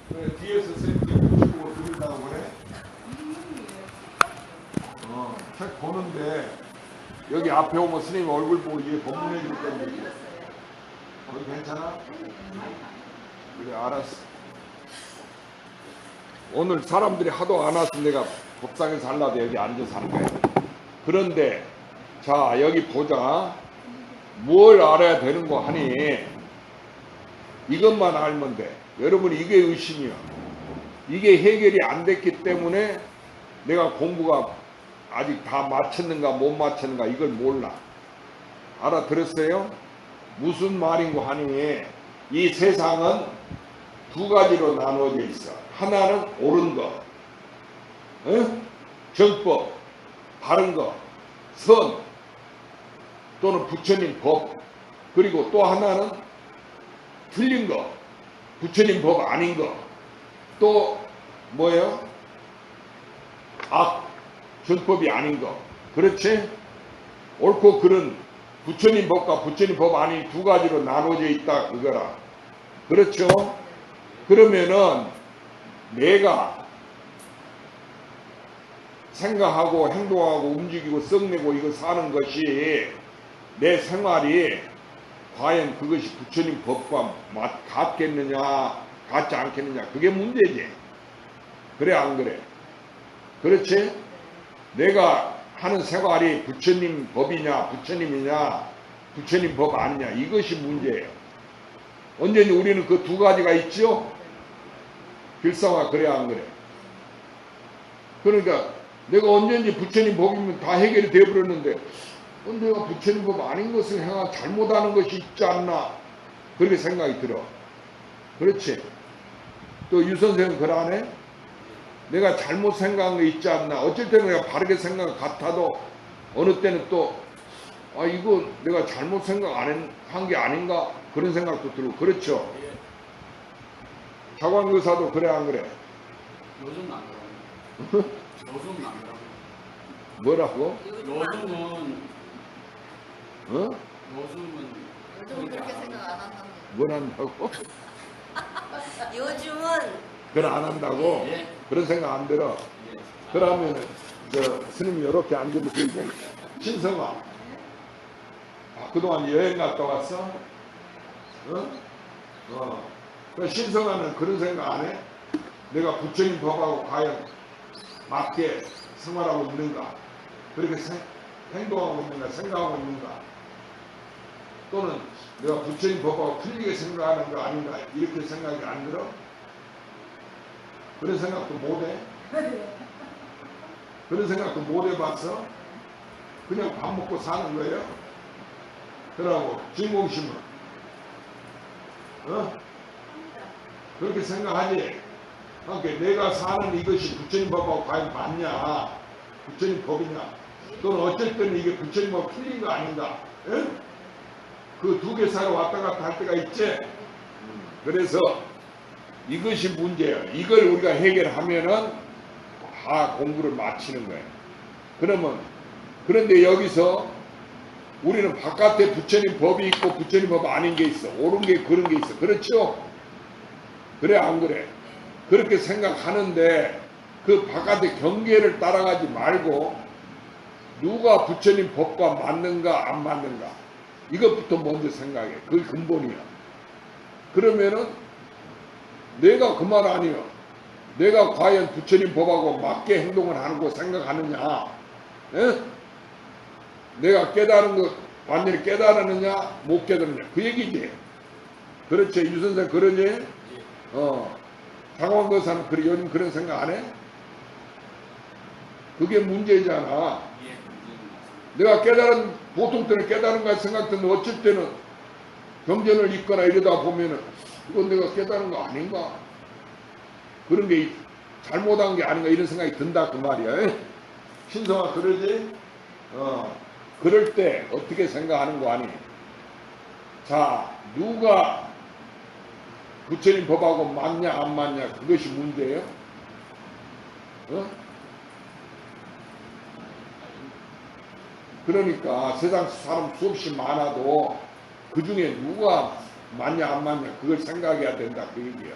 그래, 뒤에서 쌤이 붙이고 그린다고 그래? 책 보는데 여기 앞에 오면 스님 얼굴 보고 이게 법문해 줄 건데 거기 괜찮아? 그래, 알았어. 오늘 사람들이 하도 안 와서 내가 법상에서 하려고 여기 앉아서 하는 거야. 그런데 자, 여기 보자. 뭘 알아야 되는 거 하니 이것만 알면 돼. 여러분, 이게 의심이야. 이게 해결이 안 됐기 때문에 내가 공부가 아직 다 마쳤는가 못 마쳤는가 이걸 몰라. 알아들었어요? 무슨 말인고 하니 이 세상은 두 가지로 나누어져 있어. 하나는 옳은 거, 정법, 바른 거, 선 또는 부처님 법. 그리고 또 하나는 틀린 거, 부처님 법 아닌 거. 또 뭐예요? 악, 전법이 아닌 거. 그렇지? 옳고 그른 부처님 법과 부처님 법 아닌 두 가지로 나눠져 있다 그거라. 그렇죠? 그러면은 내가 생각하고 행동하고 움직이고 썩내고 이거 사는 것이 내 생활이 과연 그것이 부처님 법과 같겠느냐 같지 않겠느냐 그게 문제지. 그래 안 그래? 그렇지? 내가 하는 생활이 부처님 법이냐 부처님이냐 부처님 법 아니냐 이것이 문제예요. 언제니 우리는 그 두 가지가 있죠? 길상아, 그래 안 그래? 그러니까 내가 언제든지 부처님 법이면 다 해결이 되어버렸는데 내가 부처님 법 아닌 것을 행하 잘못하는 것이 있지 않나 그렇게 생각이 들어. 그렇지? 또 유 선생은 그러네? 내가 잘못 생각한 게 있지 않나. 어쩔 때는 내가 바르게 생각 같아도 어느 때는 또 이거 내가 잘못 생각 한 게 아닌가 그런 생각도 들고. 그렇죠? 자관교사도 그래 안 그래? 요즘은 안 그러네. 요즘은 안 그러네. 뭐라고? 요즘은 요즘은 그렇게 생각 안 한다고. 뭘 한다고? 요즘은 그걸 안 한다고? 예. 그런 생각 안 들어. 예. 그러면 스님이 이렇게 앉으면 되지. 신성아, 그동안 여행 갔다 왔어? 그 신성아는 그런 생각 안 해? 내가 부처님 법하고 과연 맞게 생활하고 있는가? 그렇게 행동하고 있는가? 생각하고 있는가? 또는 내가 부처님 법하고 틀리게 생각하는 거 아닌가? 이렇게 생각이 안 들어? 그런 생각도 못해? 그런 생각도 못 해봤어? 그냥 밥 먹고 사는 거예요? 그러고 진공심은 그렇게 생각하지? 그러니까 내가 사는 이것이 부처님 법하고 과연 맞냐? 부처님 법이냐? 또는 어쩔 때는 이게 부처님 법 틀린 거 아닌가? 그 두 개 사이에 왔다 갔다 할 때가 있지? 그래서 이것이 문제예요. 이걸 우리가 해결하면은 다 공부를 마치는 거예요. 그런데 여기서 우리는 바깥에 부처님 법이 있고 부처님 법 아닌 게 있어. 옳은 게 그런 게 있어. 그렇죠? 그래 안 그래? 그렇게 생각하는데 그 바깥의 경계를 따라가지 말고 누가 부처님 법과 맞는가 안 맞는가 이것부터 먼저 생각해. 그게 근본이야. 그러면은 내가 그 말 아니요. 내가 과연 부처님 법하고 맞게 행동을 하고 생각하느냐? 에? 내가 깨달은 것 완전히 깨달았느냐 못 깨달았느냐 그 얘기지. 그렇지? 유 선생 그러지? 장원거사는 그래 요즘 그런 생각 안 해? 그게 문제잖아. 내가 깨달은 보통 때는 깨달은 거 생각했는데 어쩔 때는 경전을 읽거나 이러다 보면은 이건 내가 깨달은 거 아닌가? 그런 게 잘못한 게 아닌가 이런 생각이 든다 그 말이야. 신성아 그러지? 그럴 때 어떻게 생각하는 거 아니? 자, 누가 부처님 법하고 맞냐 안 맞냐 그것이 문제예요. 그러니까 세상 사람 수없이 많아도 그 중에 누가 맞냐 안 맞냐 그걸 생각해야 된다 그 얘기예요.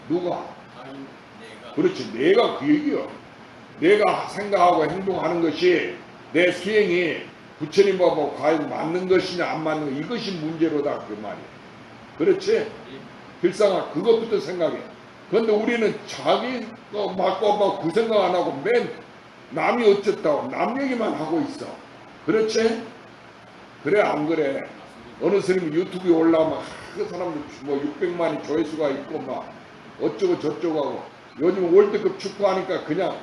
누가? 다른 내가. 그렇지. 내가 그 얘기요. 내가 생각하고 행동하는 것이 내 수행이 부처님하고 과연 맞는 것이냐 안 맞는 것, 이것이 문제로다 그 말이야. 그렇지? 예. 길상아 그것부터 생각해. 그런데 우리는 자기 거 맞고 막 그 생각 안 하고 맨 남이 어쨌다고 남 얘기만 하고 있어. 그렇지? 그래 안 그래? 어느 스님이 유튜브에 올라오면 그 사람들 뭐 600만이 조회수가 있고 막 어쩌고 저쩌고 하고 요즘 월드컵 축구하니까 그냥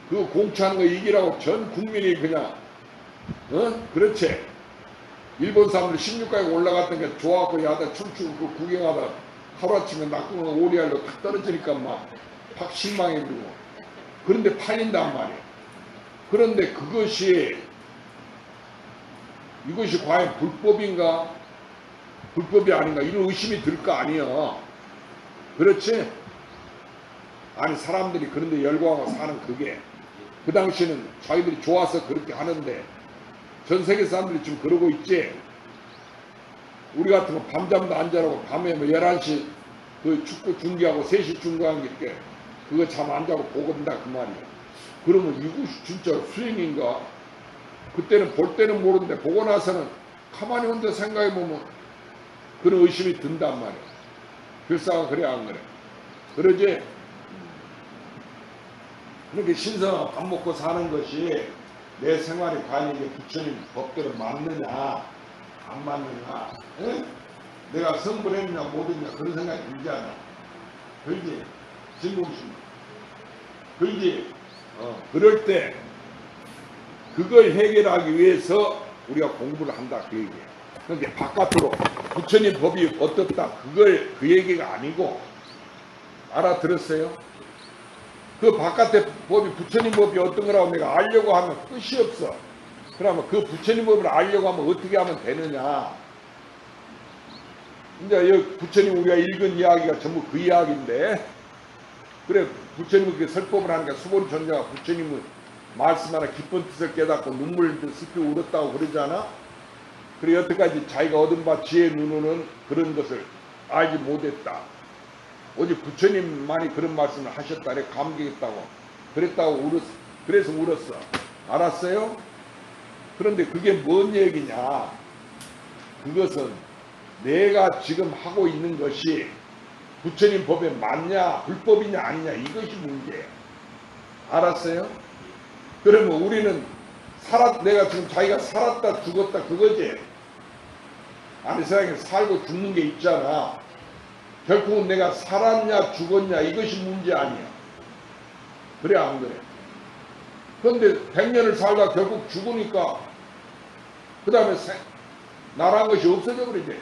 그 공차하는 거 이기라고 전 국민이 그냥 그렇지. 일본 사람들 16강에 올라갔던 게 좋아갖고 야다 춤추고 그 구경하다 하루아침에 낙동강 오리알로 탁 떨어지니까 막 실망해지고 그런데 팔린단 말이에요. 그런데 이것이 과연 불법인가 불법이 아닌가 이런 의심이 들 거 아니야. 그렇지? 아니 사람들이 그런데 열광하고 사는 그게 그 당시에는 자기들이 좋아서 그렇게 하는데 전 세계 사람들이 지금 그러고 있지. 우리 같은 거 밤잠도 안 자라고 밤에 뭐 11시 그 축구 중계하고 3시 중계한 게 그거 잠 안 자고 보고 된다 그 말이야. 그러면 이것이 진짜 수행인가? 그때는 볼 때는 모르는데 보고 나서는 가만히 혼자 생각해 보면 그런 의심이 든단 말이야. 글사가 그래 안 그래? 그러지? 그렇게 신성한 밥 먹고 사는 것이 내 생활이 과연 이게 부처님 법대로 맞느냐 안 맞느냐 에? 내가 성불했냐 못했냐 그런 생각이 들지 않아. 그렇지? 진공심 그렇지? 그럴 때 그걸 해결하기 위해서 우리가 공부를 한다 그 얘기예요. 그러니까 바깥으로 부처님 법이 어떻다 그 얘기가 아니고 알아들었어요? 그 바깥의 법이 부처님 법이 어떤 거라고 내가 알려고 하면 끝이 없어. 그러면 그 부처님 법을 알려고 하면 어떻게 하면 되느냐. 이제 여기 부처님 우리가 읽은 이야기가 전부 그 이야기인데 그래 부처님이 그 설법을 하니까 수본천자가 부처님은 말씀하나 깊은 뜻을 깨닫고 눈물을 슬피 울었다고 그러잖아. 그래 여태까지 자기가 얻은 바 지혜의 눈으로는 그런 것을 알지 못했다. 오직 부처님만이 그런 말씀을 하셨다. 그래 감격했다고 그랬다고 그래서 울었어. 알았어요? 그런데 그게 뭔 얘기냐. 그것은 내가 지금 하고 있는 것이 부처님 법에 맞냐 불법이냐 아니냐 이것이 문제예요. 알았어요? 그러면 우리는 내가 지금 자기가 살았다 죽었다 그거지. 아니 세상에 살고 죽는 게 있잖아. 결국은 내가 살았냐 죽었냐 이것이 문제 아니야. 그래 안 그래? 그런데 100년을 살다 결국 죽으니까 그 다음에 나란 것이 없어져 버리지.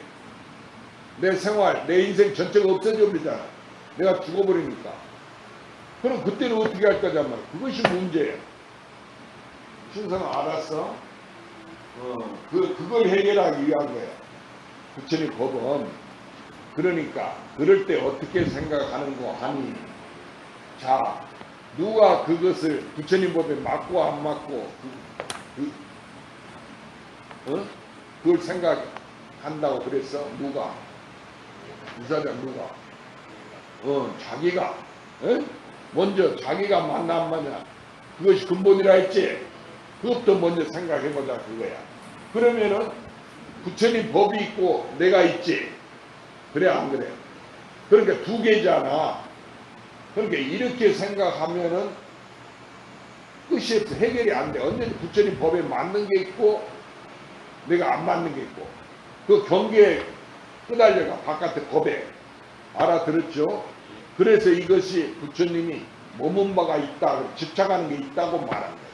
내 생활 내 인생 전체가 없어져 버리잖아. 내가 죽어버리니까. 그럼 그때는 어떻게 할 거냐 말이야. 그것이 문제야. 신성아 알았어? 그걸 해결하기 위한 거야. 부처님 법은. 그러니까 그럴 때 어떻게 생각하는 거 하니. 자 누가 그것을 부처님 법에 맞고 안 맞고 그걸 생각한다고 그랬어? 누가? 유사장 누가? 자기가 먼저 자기가 맞나 안 맞냐 그것이 근본이라 했지. 그것도 먼저 생각해보자 그거야. 그러면은 부처님 법이 있고 내가 있지. 그래 안 그래? 그러니까 두 개잖아. 그러니까 이렇게 생각하면은 끝이 없어. 해결이 안 돼. 언제든지 부처님 법에 맞는 게 있고 내가 안 맞는 게 있고 그 경계에 끄달려가 바깥의 법에. 알아들었죠? 그래서 이것이 부처님이 머문 바가 있다 집착하는 게 있다고 말한 거예요.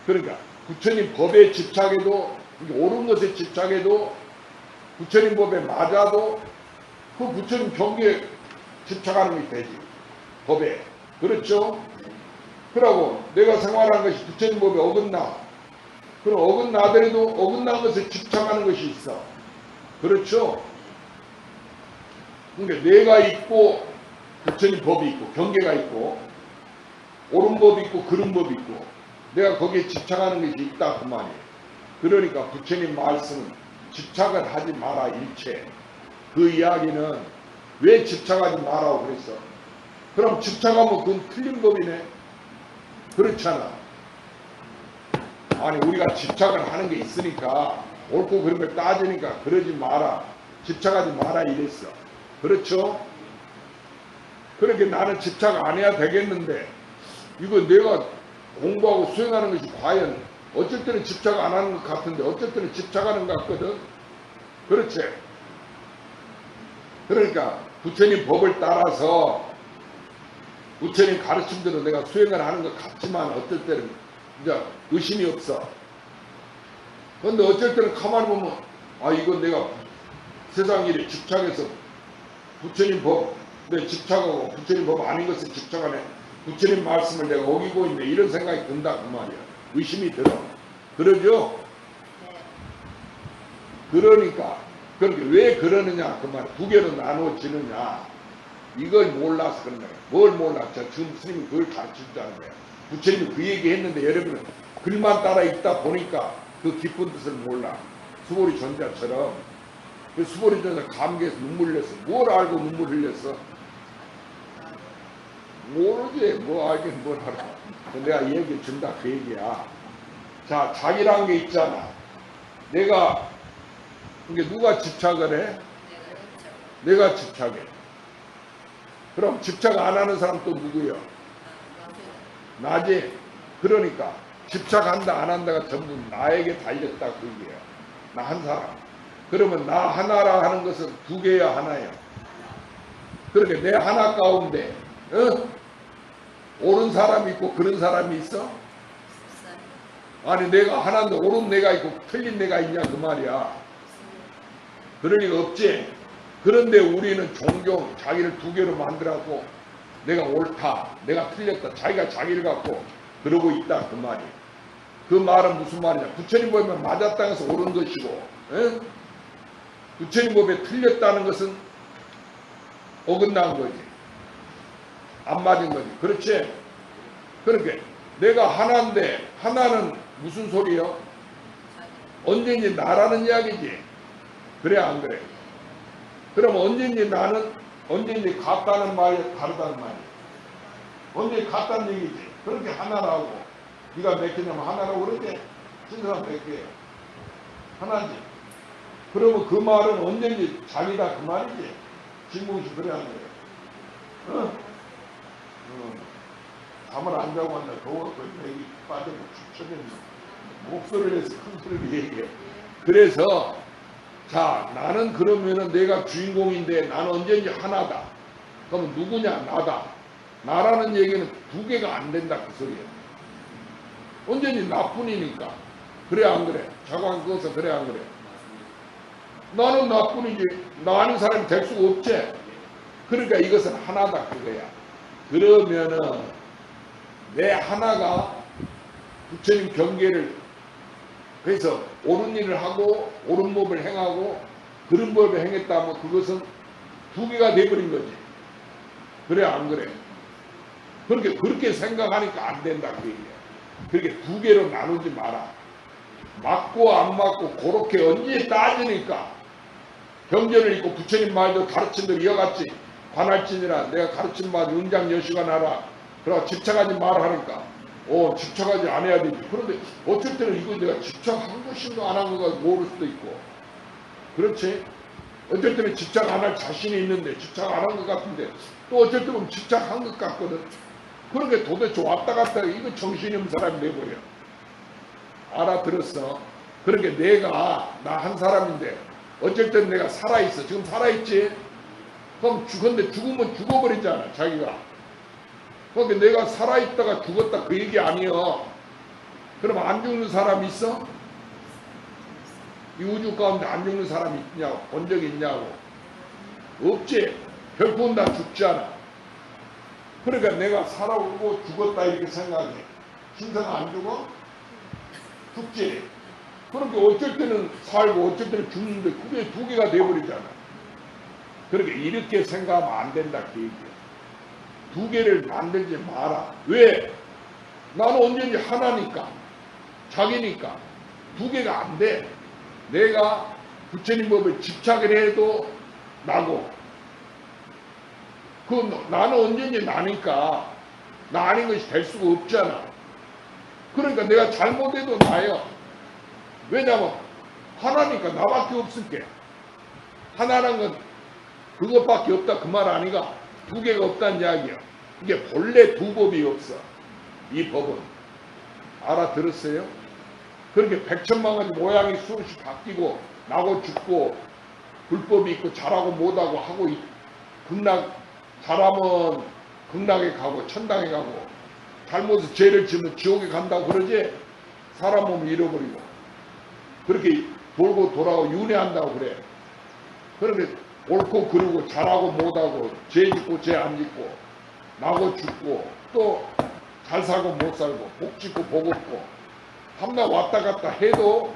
그러니까 부처님 법에 집착해도 옳은 것에 집착해도 부처님 법에 맞아도 그 부처님 경계에 집착하는 게 되지. 법에. 그렇죠? 그러고 내가 생활하는 것이 부처님 법에 어긋나. 그럼 어긋나더라도 어긋난 것에 집착하는 것이 있어. 그렇죠? 그러니까 내가 있고 부처님 법이 있고 경계가 있고 옳은 법이 있고 그른 법이 있고 내가 거기에 집착하는 것이 있다 그 말이에요. 그러니까 부처님 말씀은 집착을 하지 마라 일체. 그 이야기는 왜 집착하지 마라고 그랬어? 그럼 집착하면 그건 틀린 법이네. 그렇잖아. 아니 우리가 집착을 하는 게 있으니까 옳고 그런 걸 따지니까 그러지 마라. 집착하지 마라 이랬어. 그렇죠? 그렇게 나는 집착 안 해야 되겠는데 이거 내가 공부하고 수행하는 것이 과연 어쩔 때는 집착 안 하는 것 같은데 어쩔 때는 집착하는 것 같거든. 그렇지? 그러니까 부처님 법을 따라서 부처님 가르침대로 내가 수행을 하는 것 같지만 어쩔 때는 이제 의심이 없어. 그런데 어쩔 때는 가만히 보면 아 이건 내가 세상 일에 집착해서 부처님 법에 집착하고 부처님 법 아닌 것에 집착하네. 부처님 말씀을 내가 어기고 있네. 이런 생각이 든다 그 말이야. 의심이 들어. 그러죠? 그러니까 그렇게 왜 그러느냐 그 말. 두 개로 나누어지느냐. 이걸 몰라서 그런 거야. 뭘 몰라. 지금 스님이 그걸 가르쳐주자는 거야. 부처님이 그 얘기 했는데 여러분은 글만 따라 읽다 보니까 그 깊은 뜻을 몰라. 수보리 전자처럼. 그 수보리 전자 감개해서 눈물 흘렸어. 뭘 알고 눈물 흘렸어? 모르지. 뭐 알긴 뭘 알아. 내가 얘기 준다 그 얘기야. 자, 자기란 게 있잖아. 내가 이게 누가 집착을 해? 내가 집착해. 그럼 집착 안 하는 사람 또 누구야? 나지. 그러니까 집착한다 안 한다가 전부 나에게 달렸다 그 얘기야. 나 한 사람. 그러면 나 하나라 하는 것은 두 개야 하나야. 그러니까 내 하나 가운데 옳은 사람이 있고 그런 사람이 있어? 아니 내가 하나인데 옳은 내가 있고 틀린 내가 있냐 그 말이야. 그럴 리가 없지. 그런데 우리는 종종 자기를 두 개로 만들어갖고 내가 옳다 내가 틀렸다 자기가 자기를 갖고 그러고 있다 그 말이야. 그 말은 무슨 말이냐. 부처님 보면 맞았다는 것은 옳은 것이고 부처님 법에 틀렸다는 것은 어긋난 거지. 안 맞은 거지. 그렇지? 그러니까 내가 하나인데 하나는 무슨 소리요? 언제든지 나라는 이야기지. 그래 안 그래? 그럼 언제든지 나는 언제든지 같다는 말이 다르다는 말이야. 언제든지 같다는 얘기지. 그렇게 하나라고. 네가 몇 개냐면 하나라고 그러지? 신사람 몇 개야? 하나지. 그러면 그 말은 언제든지 자기다 그 말이지. 진공시 그래 안 그래? 잠을 안 자고 한다. 더워서 맥이 빠지고 축처졌네. 목소리를 내서 큰 소리로 얘기해. 그래서 자 나는 그러면은 내가 주인공인데 나는 언제든지 하나다. 그러면 누구냐? 나다. 나라는 얘기는 두 개가 안 된다 그 소리야. 언제든지 나뿐이니까. 그래 안 그래? 자관 그어서 그래 안 그래? 나는 나뿐이지. 나 아는 사람이 될 수가 없지. 그러니까 이것은 하나다 그거야. 그러면은 내 하나가 부처님 경계를 해서 옳은 일을 하고 옳은 법을 행하고 그런 법을 행했다면 그것은 두 개가 돼버린 거지. 그래 안 그래? 그렇게 생각하니까 안 된다 그 얘기야. 그렇게 두 개로 나누지 마라. 맞고 안 맞고 그렇게 언제 따지니까 경전을 읽고 부처님 말도 가르친 대로 이어갔지. 관할진이라 내가 가르친 말 응장 여시가 나라. 그러고 집착하지 마라 하니까 집착하지 않아야 되지. 그런데 어쩔 때는 이거 내가 집착한 것인가 안 한 건가 모를 수도 있고. 그렇지? 어쩔 때는 집착 안 할 자신이 있는데 집착 안 한 것 같은데 또 어쩔 때는 집착한 것 같거든. 그러니까 도대체 왔다 갔다 이거 정신이 없는 사람이 돼버려. 알아들었어? 그러니까 내가 나 한 사람인데 어쩔 때는 내가 살아있어. 지금 살아있지? 그럼 죽었는데 죽으면 죽어버리잖아 자기가. 그러니까 내가 살아있다가 죽었다 그 얘기 아니여. 그럼 안 죽는 사람이 있어? 이 우주 가운데 안 죽는 사람이 있냐고 본 적이 있냐고. 없지. 결국은 다 죽잖아. 그러니까 내가 살아오고 죽었다 이렇게 생각해. 신사가 안 죽어? 죽지. 그러니까 어쩔 때는 살고 어쩔 때는 죽는데 그게 두 개가 돼버리잖아. 그러니까 이렇게 생각하면 안 된다 그 얘기야. 두 개를 만들지 마라. 왜? 나는 언제든지 하나니까. 자기니까. 두 개가 안 돼. 내가 부처님 법에 집착을 해도 나고 나는 언제든지 나니까 나 아닌 것이 될 수가 없잖아. 그러니까 내가 잘못해도 나요. 왜냐면 하나니까 나밖에 없을게. 하나란 건 그것밖에 없다 그 말 아니가? 두 개가 없다는 이야기야. 이게 본래 두 법이 없어. 이 법은. 알아들었어요? 그렇게 백천만 가지 모양이 수없이 바뀌고 나고 죽고 불법이 있고 잘하고 못하고 하고 극락 잘하면 극락에 가고 천당에 가고 잘못해서 죄를 지으면 지옥에 간다고 그러지. 사람 몸을 잃어버리고 그렇게 돌고 돌아오고 윤회한다고 그래. 그런데 옳고 그르고 잘하고 못하고 죄 짓고 죄 안 짓고 나고 죽고 또 잘 살고 못 살고 복 짓고 복 없고 한나 왔다 갔다 해도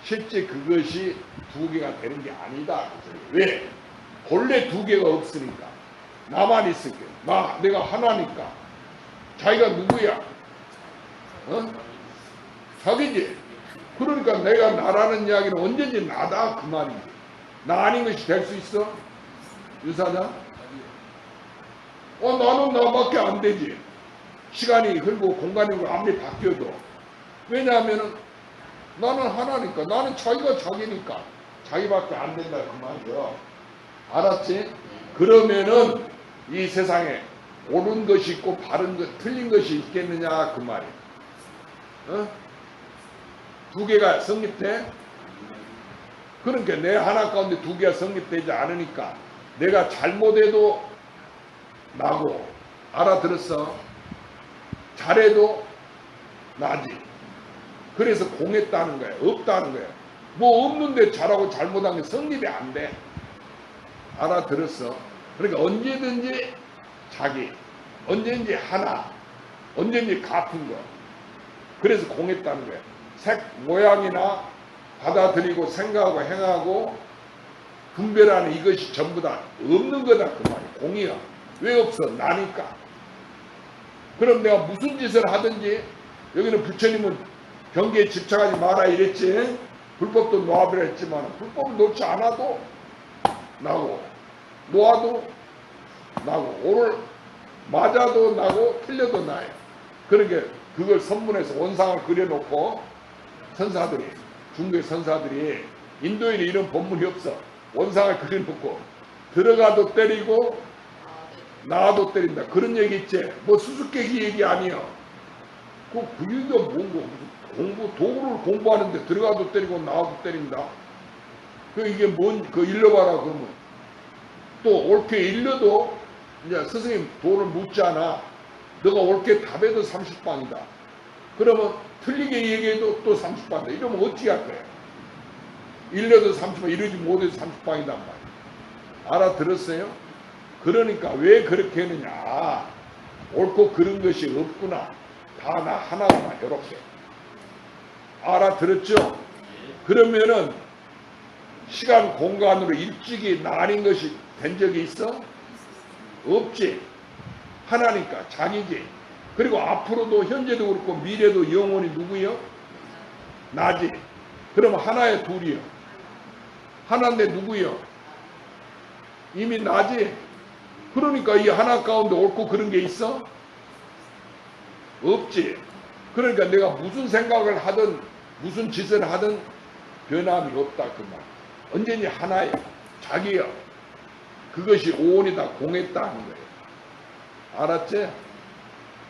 실제 그것이 두 개가 되는 게 아니다. 왜? 본래 두 개가 없으니까. 나만 있을게. 내가 하나니까. 자기가 누구야? 어? 자기지. 그러니까 내가 나라는 이야기는 언제든지 나다 그 말이지. 나 아닌 것이 될 수 있어? 유사장? 나는 나밖에 안 되지. 시간이 흐르고 공간이 흐르고 아무리 바뀌어도. 왜냐하면은 나는 하나니까. 나는 자기가 자기니까. 자기밖에 안 된다 그 말이야. 알았지? 그러면은 이 세상에 옳은 것이 있고 바른 것, 틀린 것이 있겠느냐 그 말이야. 어? 두 개가 성립돼? 그러니까 내 하나 가운데 두 개가 성립되지 않으니까 내가 잘못해도 나고. 알아들었어? 잘해도 나지. 그래서 공했다는 거야. 없다는 거야. 뭐 없는데 잘하고 잘못한 게 성립이 안 돼. 알아들었어? 그러니까 언제든지 자기, 언제든지 하나, 언제든지 같은 거. 그래서 공했다는 거야. 색, 모양이나 받아들이고 생각하고 행하고 분별하는 이것이 전부 다 없는 거다 그 말이야. 공이야. 왜 없어? 나니까. 그럼 내가 무슨 짓을 하든지 여기는 부처님은 경계에 집착하지 마라 이랬지. 불법도 놓아버려 했지만 불법을 놓지 않아도 나고 놓아도 나고 오를 맞아도 나고 틀려도 나요. 그러니까 그걸 선문해서 원상을 그려놓고 선사들이 중국의 선사들이 인도에는 이런 법문이 없어. 원상을 그려놓고 들어가도 때리고 나와도 때린다. 그런 얘기 있지. 뭐 수수께끼 얘기 아니야. 그게 뭔고? 도구를 공부하는데 들어가도 때리고 나와도 때린다. 이게 그 일러봐라 그러면. 또 옳게 일러도 이제 스승님 도를 묻잖아. 너가 옳게 답해도 30방이다. 그러면 틀리게 얘기해도 또 30방이다. 이러면 어떻게 할 거야? 일러도 30방, 이러지 못해도 30방이단 말이야. 알아들었어요? 그러니까 왜 그렇게 했느냐. 옳고 그른 것이 없구나. 다 나 하나구나. 이렇게. 알아들었죠? 그러면은 시간 공간으로 일찍이 나 아닌 것이 된 적이 있어? 없지. 하나니까 자기지. 그리고 앞으로도 현재도 그렇고 미래도 영원히 누구요? 나지. 그러면 하나의 둘이요. 하나인데 누구요? 이미 나지. 그러니까 이 하나 가운데 옳고 그런 게 있어? 없지. 그러니까 내가 무슨 생각을 하든 무슨 짓을 하든 변함이 없다 그 말. 언제니 하나야. 자기야. 그것이 오온이 다 공했다는 거예요. 알았지?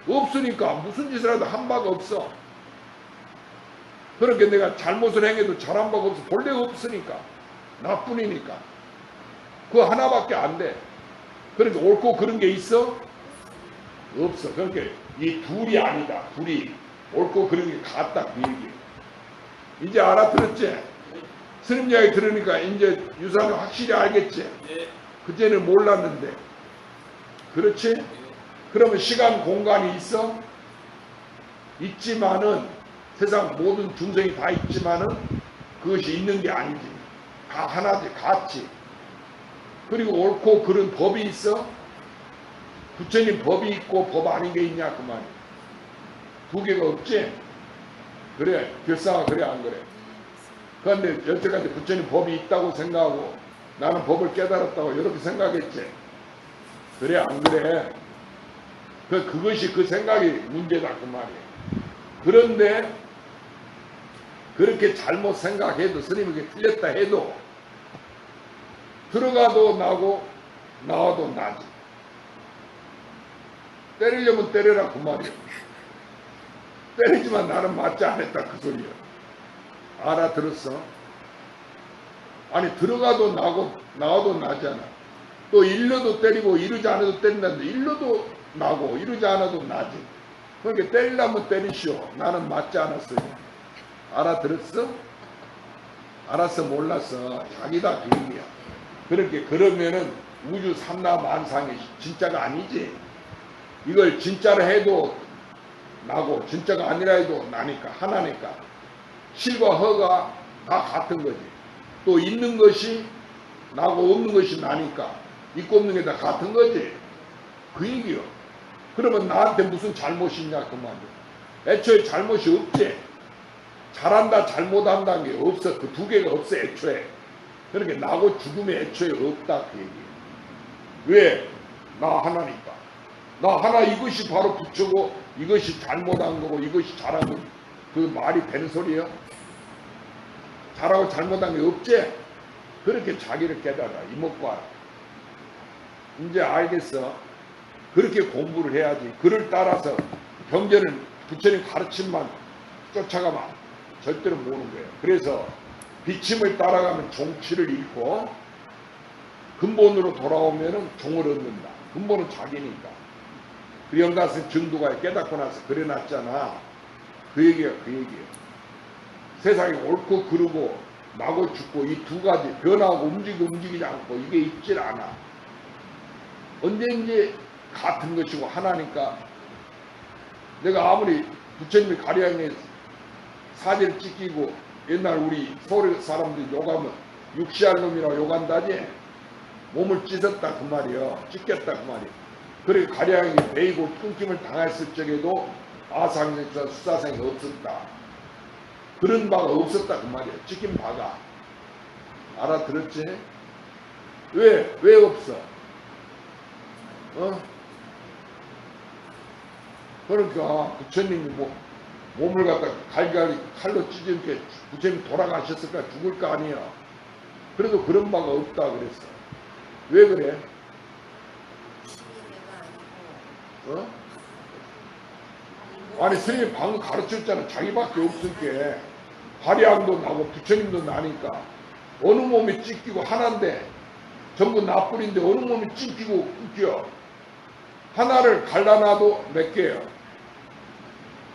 없으니까 무슨 짓을 해도 한 바가 없어. 그러니까 내가 잘못을 행해도 잘한 바가 없어. 본래 없으니까. 나뿐이니까. 그거 하나밖에 안 돼. 그러니까 옳고 그런 게 있어? 없어. 그러니까 이 둘이 아니다. 둘이. 옳고 그런 게 같다. 그 얘기. 이제 알아들었지? 스님 이야기 들으니까 이제 유사는 확실히 알겠지? 그때는 몰랐는데. 그렇지? 그러면 시간 공간이 있어? 있지만은 세상 모든 중생이 다 있지만은 그것이 있는 게 아니지. 다 하나지. 같지. 그리고 옳고 그른 법이 있어? 부처님 법이 있고 법 아닌 게 있냐 그 말이야. 두 개가 없지? 그래. 결사가 그래 안 그래? 그런데 여태까지 부처님 법이 있다고 생각하고 나는 법을 깨달았다고 이렇게 생각했지. 그래 안 그래? 그것이 그 생각이 문제다 그 말이에요. 그런데 그렇게 잘못 생각해도 스님에게 틀렸다 해도 들어가도 나고 나와도 나지. 때리려면 때려라 그 말이에요. 때리지만 나는 맞지 않았다 그 소리야. 알아들었어? 아니 들어가도 나고 나와도 나잖아. 또 일러도 때리고 이러지 않아도 때린다는데 일러도 나고 이러지 않아도 나지. 그러니까 때리려면 때리시오. 나는 맞지 않았어요. 알아들었어? 알았어 몰랐어. 자기다 그 얘기야. 그렇게 그러면은 우주 삼라만상이 진짜가 아니지. 이걸 진짜로 해도 나고 진짜가 아니라 해도 나니까 하나니까 실과 허가 다 같은 거지. 또 있는 것이 나고 없는 것이 나니까 있고 없는 게 다 같은 거지. 그 얘기요. 그러면 나한테 무슨 잘못이 있냐 그 말이야. 애초에 잘못이 없지. 잘한다 잘못한다는 게 없어. 그 두 개가 없어 애초에. 그러니까 나고 죽음이 애초에 없다 그 얘기예요. 왜? 나 하나니까. 나 하나 이것이 바로 부처고 이것이 잘못한 거고 이것이 잘한 거. 그 말이 되는 소리예요? 잘하고 잘못한 게 없지? 그렇게 자기를 깨달아. 이목과 이제 알겠어. 그렇게 공부를 해야지. 그를 따라서 경전은 부처님 가르침만 쫓아가면 절대로 모르는 거예요. 그래서 비침을 따라가면 종치를 잃고 근본으로 돌아오면 종을 얻는다. 근본은 자기니까. 그 영가스 증두가 깨닫고 나서 그래놨잖아. 그 얘기야 그 얘기예요. 세상에 옳고 그르고 나고 죽고 이 두 가지 변하고 움직이고 움직이지 않고 이게 있질 않아. 언제인지 같은 것이고 하나니까. 내가 아무리 부처님이 가리양에 사진을 찍히고 옛날 우리 서울 사람들이 욕하면 육시할 놈이라고 욕한다지. 몸을 찢었다 그 말이야. 찢겼다 그 말이야. 그래 가리양이 베이고 끊김을 당했을 적에도 아상에서 수사생이 없었다. 그런 바가 없었다 그 말이야. 찍힌 바가. 알아들었지? 왜 없어? 그러니까 부처님이 몸을 갖다 갈갈이 칼로 찢으니까 부처님이 돌아가셨을까 죽을 거 아니야. 그래도 그런 바가 없다 그랬어. 왜 그래? 아니 스님이 방금 가르쳤잖아. 자기밖에 없으니까 화량도 나고 부처님도 나니까 어느 몸이 찢기고 하나인데 전부 나뿐인데 어느 몸이 찢기고 끊겨. 하나를 갈라놔도 몇 개야?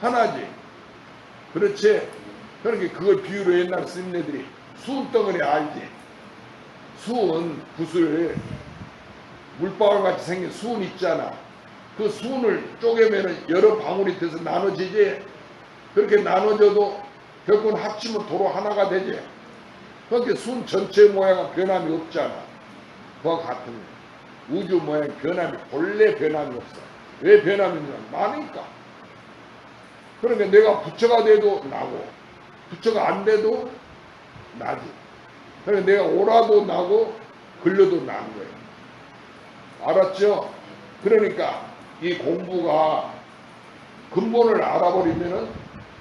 하나지. 그렇지? 그러니까 그걸 비유로 옛날 스님네들이 수은덩어리 알지? 수은 붓을 물방울 같이 생긴 수은 있잖아. 그 수은을 쪼개면 여러 방울이 돼서 나눠지지. 그렇게 나눠져도 결국은 합치면 도로 하나가 되지. 그러니까 수은 전체 모양은 변함이 없잖아. 그와 같은 거야. 우주 모양 변함이 본래 변함이 없어. 왜 변함이 있냐? 나니까. 그러니까 내가 부처가 돼도 나고 부처가 안 돼도 나지. 그러니까 내가 오라도 나고 글려도 나는 거예요. 알았죠? 그러니까 이 공부가 근본을 알아버리면은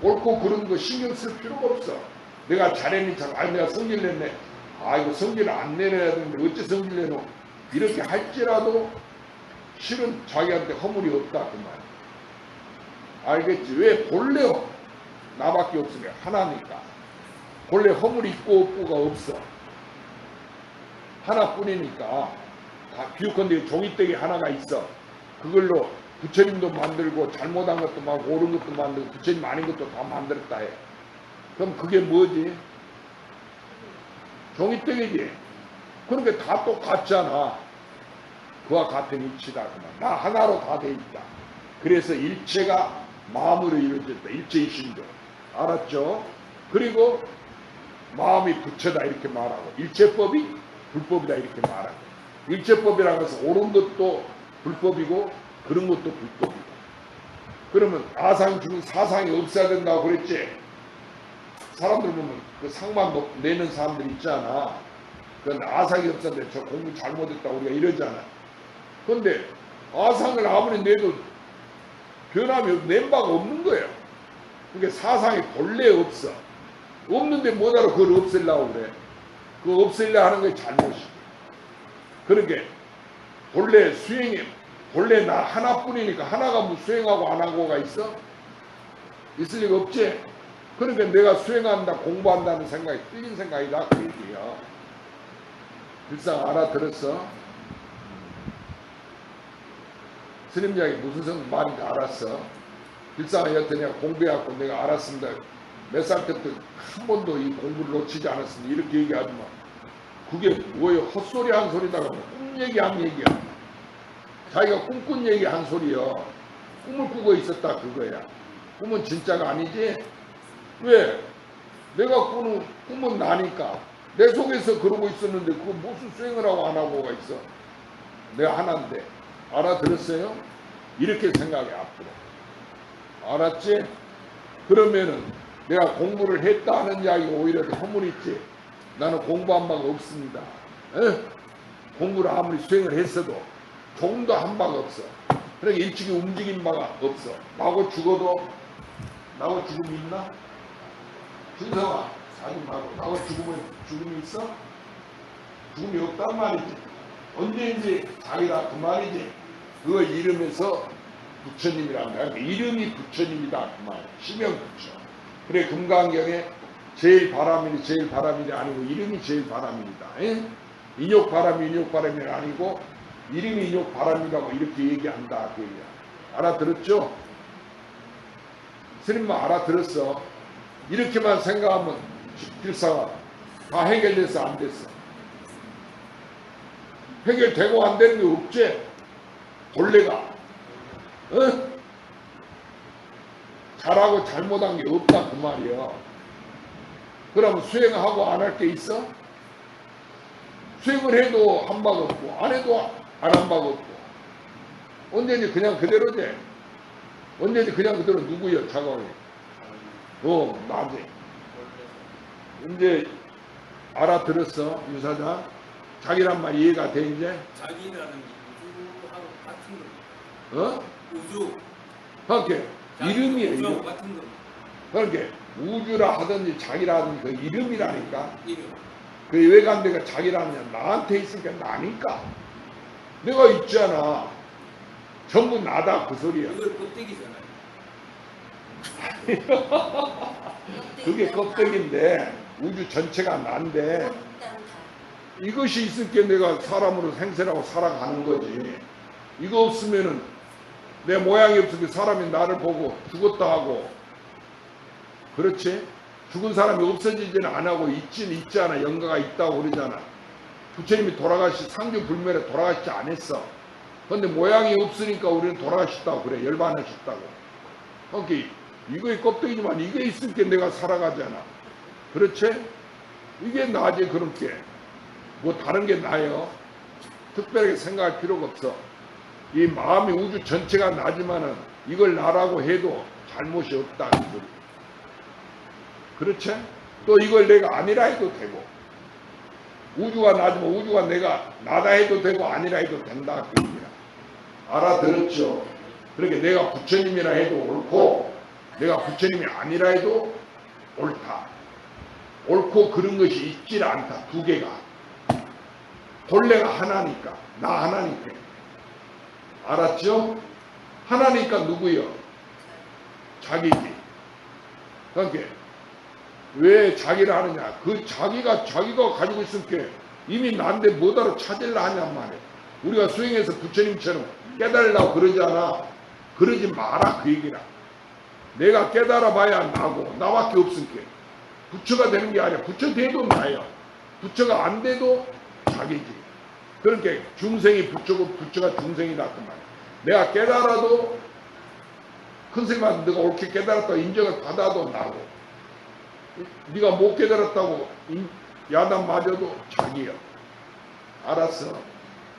옳고 그른 거 신경 쓸 필요가 없어. 내가 잘했니? 내가 성질 냈네. 이거 성질을 안 내려야 되는데 어째 성질 내노? 이렇게 할지라도 실은 자기한테 허물이 없다 그 말. 알겠지? 왜? 본래 나밖에 없으니까 하나니까. 본래 허물이 있고 없고가 없어. 하나뿐이니까. 다 비유컨대 종이떼기 하나가 있어. 그걸로 부처님도 만들고 잘못한 것도 막 옳은 것도 만들고 부처님 아닌 것도 다 만들었다 해. 그럼 그게 뭐지? 종이떼기지. 그러니까 다 똑같잖아. 그와 같은 이치다. 나 하나로 다 돼 있다. 그래서 일체가 마음으로 이루어졌다. 일체이신도. 알았죠? 그리고 마음이 부처다 이렇게 말하고 일체법이 불법이다 이렇게 말하고 일체법이라는 것은 옳은 것도 불법이고 그런 것도 불법이고. 그러면 아상 중은 사상이 없어야 된다고 그랬지. 사람들 보면 그 상만 내는 사람들 있잖아. 그건 아상이 없었는데 저 공부 잘못했다 우리가 이러잖아. 근데 아상을 아무리 내도 변함이 낸 바가 없는 거예요. 그러니까 사상이 본래 없어. 없는데 뭐하러 그걸 없애려고 그래. 그거 없애려 하는 게 잘못이고. 그러니까 본래 수행이 본래 나 하나뿐이니까 하나가 뭐 수행하고 안 하고가 있어? 있을 리가 없지. 그러니까 내가 수행한다 공부한다는 생각이 틀린 생각이다 그 얘기야. 빌상 알아들었어? 스님 이야기 무슨 말인지 알았어? 빌상은 여튼 내가 공부해갖고 내가 알았습니다. 몇 살 때부터 한 번도 이 공부를 놓치지 않았습니다. 이렇게 얘기하지 마. 그게 뭐예요? 헛소리 한 소리다가 꿈 얘기한 얘기야. 자기가 꿈꾼 얘기 한 소리요. 꿈을 꾸고 있었다 그거야. 꿈은 진짜가 아니지? 왜? 내가 꾸는 꿈은 나니까. 내 속에서 그러고 있었는데 그거 무슨 수행을 하고 안 하고가 있어? 내가 하나인데. 알아들었어요? 이렇게 생각해 앞으로. 알았지? 그러면은 내가 공부를 했다 하는 이야기가 오히려 더 허물있지. 나는 공부한 바가 없습니다. 에? 공부를 아무리 수행을 했어도 조금도 한 바가 없어. 그러니까 일찍이 움직인 바가 없어. 나고 죽어도 나고 죽음이 있나? 준성아 사지 말고 나고 죽음이 있어? 죽음이 없단 말이지. 언제인지 자기라 그 말이지. 그걸 이름에서 부처님이란 거야. 이름이 부처님이다 그 말. 시명 부처. 그래 금강경에 제일 바람일이 제일 바람일이 아니고 이름이 제일 바람일이다. 인욕바람이 아니고 이름이 인욕바람이라고 이렇게 얘기한다 그 얘기야. 알아들었죠? 스님만 알아들었어. 이렇게만 생각하면 필사가 다 해결돼서 안 됐어. 해결되고 안 되는 게 없지. 본래가 어? 잘하고 잘못한 게 없다 그 말이야. 그러면 수행하고 안 할 게 있어? 수행을 해도 한 바가 없고 안 해도 안 한 바가 없고 언제든지 그냥 그대로지. 언제든지 그냥 그대로 누구야 자각이? 나지. 이제 알아들었어 유사장? 자기란 말 이해가 돼 이제? 자기라는 우주하고 같은 거. 어? 우주. 그렇게 이름이에요. 우주하고 이름. 같은 거. 그렇게 우주라 하든지 자기라 하든지 그 이름이라니까. 이름. 그 외관대가 자기라느냐 나한테 있으니까 나니까. 내가 있잖아. 전부 나다 그 소리야. 이걸 껍데기잖아요. 그게 껍데기인데 우주 전체가 난데 이것이 있을 게 내가 사람으로 생생하고 살아가는 거지. 이거 없으면은 내 모양이 없으면 사람이 나를 보고 죽었다 하고 그렇지? 죽은 사람이 없어지지는 안 하고 있잖아. 영가가 있다고 그러잖아. 부처님이 상주불멸에 돌아가시지 않았어. 그런데 모양이 없으니까 우리는 돌아가셨다고 그래. 열반하셨다고. 그러니까 이거의 껍데기지만 이게 있을 게 내가 살아가잖아. 그렇지? 이게 나지. 그렇게 뭐 다른 게 나요. 특별하게 생각할 필요가 없어. 이 마음이 우주 전체가 나지만은 이걸 나라고 해도 잘못이 없다. 그렇지? 또 이걸 내가 아니라 해도 되고 우주가 나지만 우주가 내가 나다 해도 되고 아니라 해도 된다. 그 얘기야. 알아들었죠? 그렇게 내가 부처님이라 해도 옳고 내가 부처님이 아니라 해도 옳다. 옳고 그런 것이 있질 않다. 두 개가. 본래가 하나니까. 나 하나니까. 알았죠? 하나니까 누구요? 자기지. 그러니까 왜 자기를 하느냐? 그 자기가 가지고 있을 게 이미 난데 뭐다로 찾으려 하냔 말이야. 우리가 수행해서 부처님처럼 깨달으려고 그러잖아. 그러지 마라 그 얘기라. 내가 깨달아 봐야 나고 나밖에 없을게. 부처가 되는 게 아니야. 부처 돼도 나야. 부처가 안 돼도 자기지. 그러니까 중생이 부처고 부처가 중생이다 그 말이야. 내가 깨달아도 큰 스님한테 내가 옳게 깨달았다고 인정을 받아도 나고 네가 못 깨달았다고 야단 맞아도 자기야. 알았어?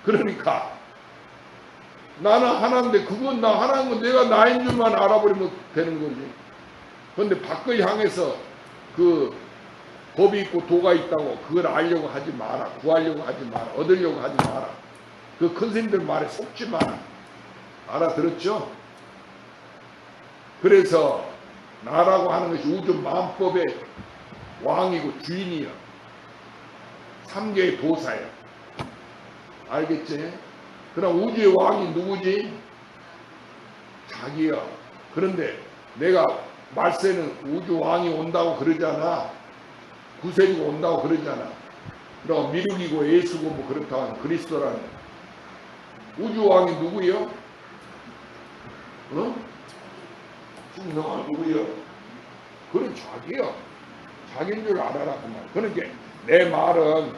그러니까 나는 하나인데 그건 나 하나인 건 내가 나인 줄만 알아버리면 되는 거지. 그런데 밖을 향해서 그 법이 있고 도가 있다고 그걸 알려고 하지 마라. 구하려고 하지 마라. 얻으려고 하지 마라. 그 큰 스님들 말에 속지 마라. 알아들었죠? 그래서 나라고 하는 것이 우주 만법의 왕이고 주인이요. 삼계의 도사야. 알겠지? 그럼 우주의 왕이 누구지? 자기야. 그런데 내가 말세는 우주 왕이 온다고 그러잖아. 구세주가 온다고 그러잖아. 그럼 미륵이고 예수고 뭐 그렇다 하면 그리스도라는 우주 왕이 누구요? 어? 충성아 누구요? 그래 자기야. 자기인 줄 알아라 그 말. 그러니까 내 말은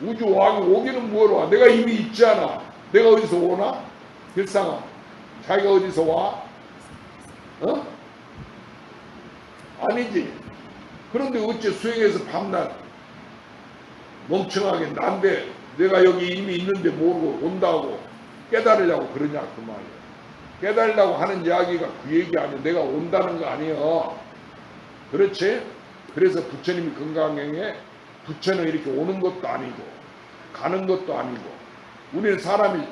우주 왕이 오기는 뭐로 와? 내가 이미 있잖아. 내가 어디서 오나? 길상아. 자기가 어디서 와? 어? 아니지. 그런데 어째 수행해서 밤낮 멍청하게 난데 내가 여기 이미 있는데 모르고 온다고 깨달으려고 그러냐 그 말이야. 깨달으려고 하는 이야기가 그 얘기 아니야. 내가 온다는 거 아니야. 그렇지? 그래서 부처님이 건강경에 부처는 이렇게 오는 것도 아니고 가는 것도 아니고 우리는 사람이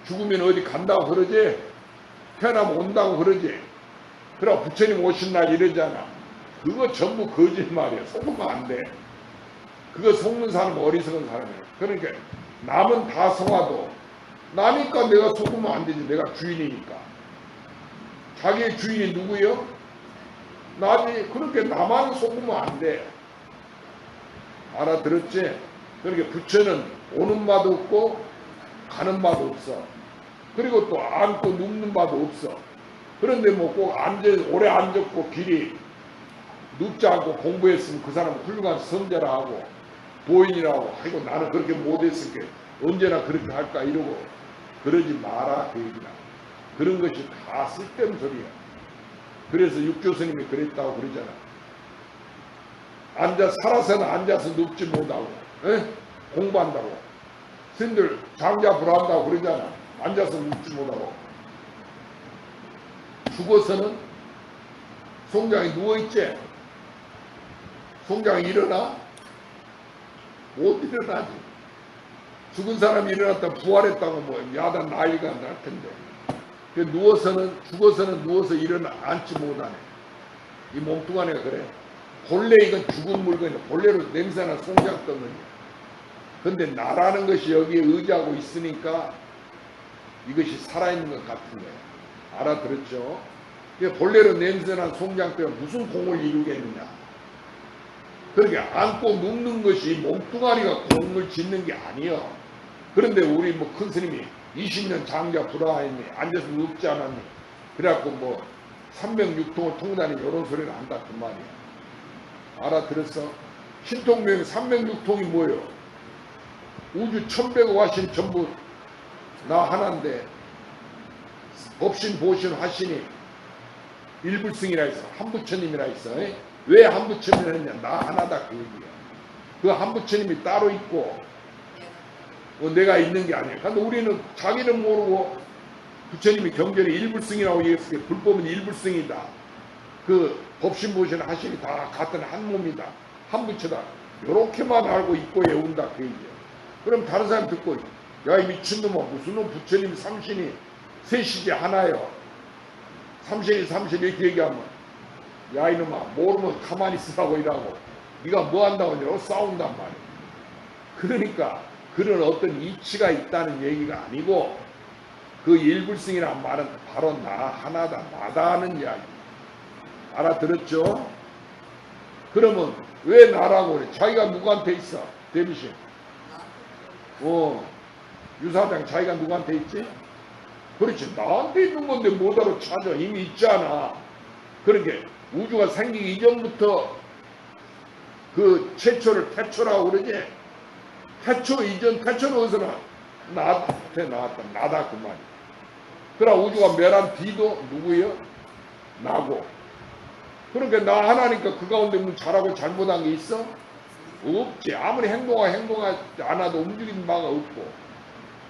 죽으면 어디 간다고 그러지? 태어나면 온다고 그러지? 그럼 부처님 오신 날 이러잖아. 그거 전부 거짓말이야. 속으면 안 돼. 그거 속는 사람은 어리석은 사람이야. 그러니까 남은 다 속아도 나니까 내가 속으면 안 되지. 내가 주인이니까. 자기의 주인이 누구요? 나지. 그렇게 나만 속으면 안 돼. 알아들었지? 그러니까 부처는 오는 바도 없고 가는 바도 없어. 그리고 또 앉고 눕는 바도 없어. 그런데 뭐 꼭 오래 앉았고 길이 눕지 않고 공부했으면 그 사람은 훌륭한 선제라 하고 도인이라고 하고 나는 그렇게 못했으니까 언제나 그렇게 할까 이러고 그러지 마라 그 얘기나. 그런 것이 다 쓸데없는 소리야. 그래서 육조스님이 그랬다고 그러잖아. 살아서는 앉아서 눕지 못하고 에? 공부한다고. 스님들 장자 불한다고 그러잖아. 앉아서 눕지 못하고. 죽어서는 송장이 누워있지. 송장이 일어나? 못 일어나지. 죽은 사람이 일어났다 부활했다고 뭐 야단 난리가 날 텐데. 죽어서는 누워서 앉지 못하네. 이 몸뚱아리가 그래. 본래 이건 죽은 물건이야. 본래로 냄새나 송장 떠는. 근데 나라는 것이 여기에 의지하고 있으니까 이것이 살아있는 것 같은 거야. 알아들었죠? 본래로 냄새난 송장 때문에 무슨 공을 이루겠느냐. 그렇게 앉고 눕는 것이 몸뚱아리가 공을 짓는 게 아니야. 그런데 우리 뭐 큰 스님이 20년 장자 불화했니? 앉아서 눕지 않았니? 그래갖고 뭐 306통을 통다니 이런 소리를 한다 그 말이야. 알아들었어? 신통명이 306통이 뭐예요? 우주 1100억 화신 전부 나 하나인데 법신 보신 화신이 일불승이라 했어. 한부처님이라 했어. 왜 한부처님이라 했냐? 나 하나다 그 얘기야. 그 한부처님이 따로 있고 내가 있는 게 아니야. 근데 우리는 자기는 모르고 부처님이 경전에 일불승이라고 얘기했으니까 불법은 일불승이다. 그 법신 보신 하신이 다 같은 한 몸이다. 한 부처다. 요렇게만 알고 있고 외운다 그 얘기야. 그럼 다른 사람 듣고 야 이 미친놈아 무슨 놈 부처님 삼신이 셋이지 하나요. 삼신이 이렇게 얘기하면 야 이놈아 모르면 가만히 있으라고 이라고 네가 뭐 한다고 하냐고 싸운단 말이야. 그러니까 그런 어떤 이치가 있다는 얘기가 아니고 그 일불승이라는 말은 바로 나 하나다 나다 하는 이야기. 알아들었죠? 그러면 왜 나라고 그래? 자기가 누구한테 있어? 대비신. 유사장 자기가 누구한테 있지? 그렇지. 나한테 있는 건데 뭐다로 찾아. 이미 있잖아. 그러니까 우주가 생기기 이전부터 그 최초를 태초라고 그러지. 태초 이전, 태초는 어디서 나한테 나왔다. 나다 그 말이야. 그러나 우주가 멸한 뒤도 누구예요? 나고. 그러니까 나 하나니까 그 가운데 뭐 잘하고 잘못한 게 있어? 없지. 아무리 행동하지 않아도 움직이는 바가 없고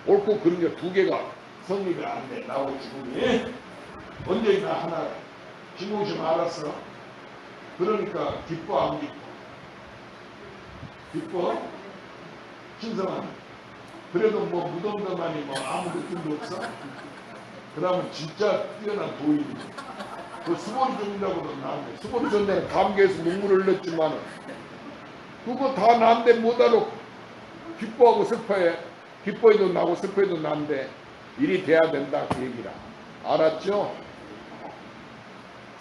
옳고 그런 게 두 개가 성립이 안 돼. 나하고 지금이 언제나 하나 지모심 알았어. 그러니까 기뻐 안 기뻐? 기뻐? 신성한 그래도 뭐 무덤덤하니 뭐 아무 느낌도 없어? 그러면 진짜 뛰어난 도인이지. 그 수보리 존자보다 나은데, 수보리 존자는 감개에서 눈물을 흘렸지만은 그거 다 난데 뭐다로 기뻐하고 슬퍼해. 기뻐해도 나고 슬퍼해도 난데 일이 돼야 된다 그 얘기라. 알았죠?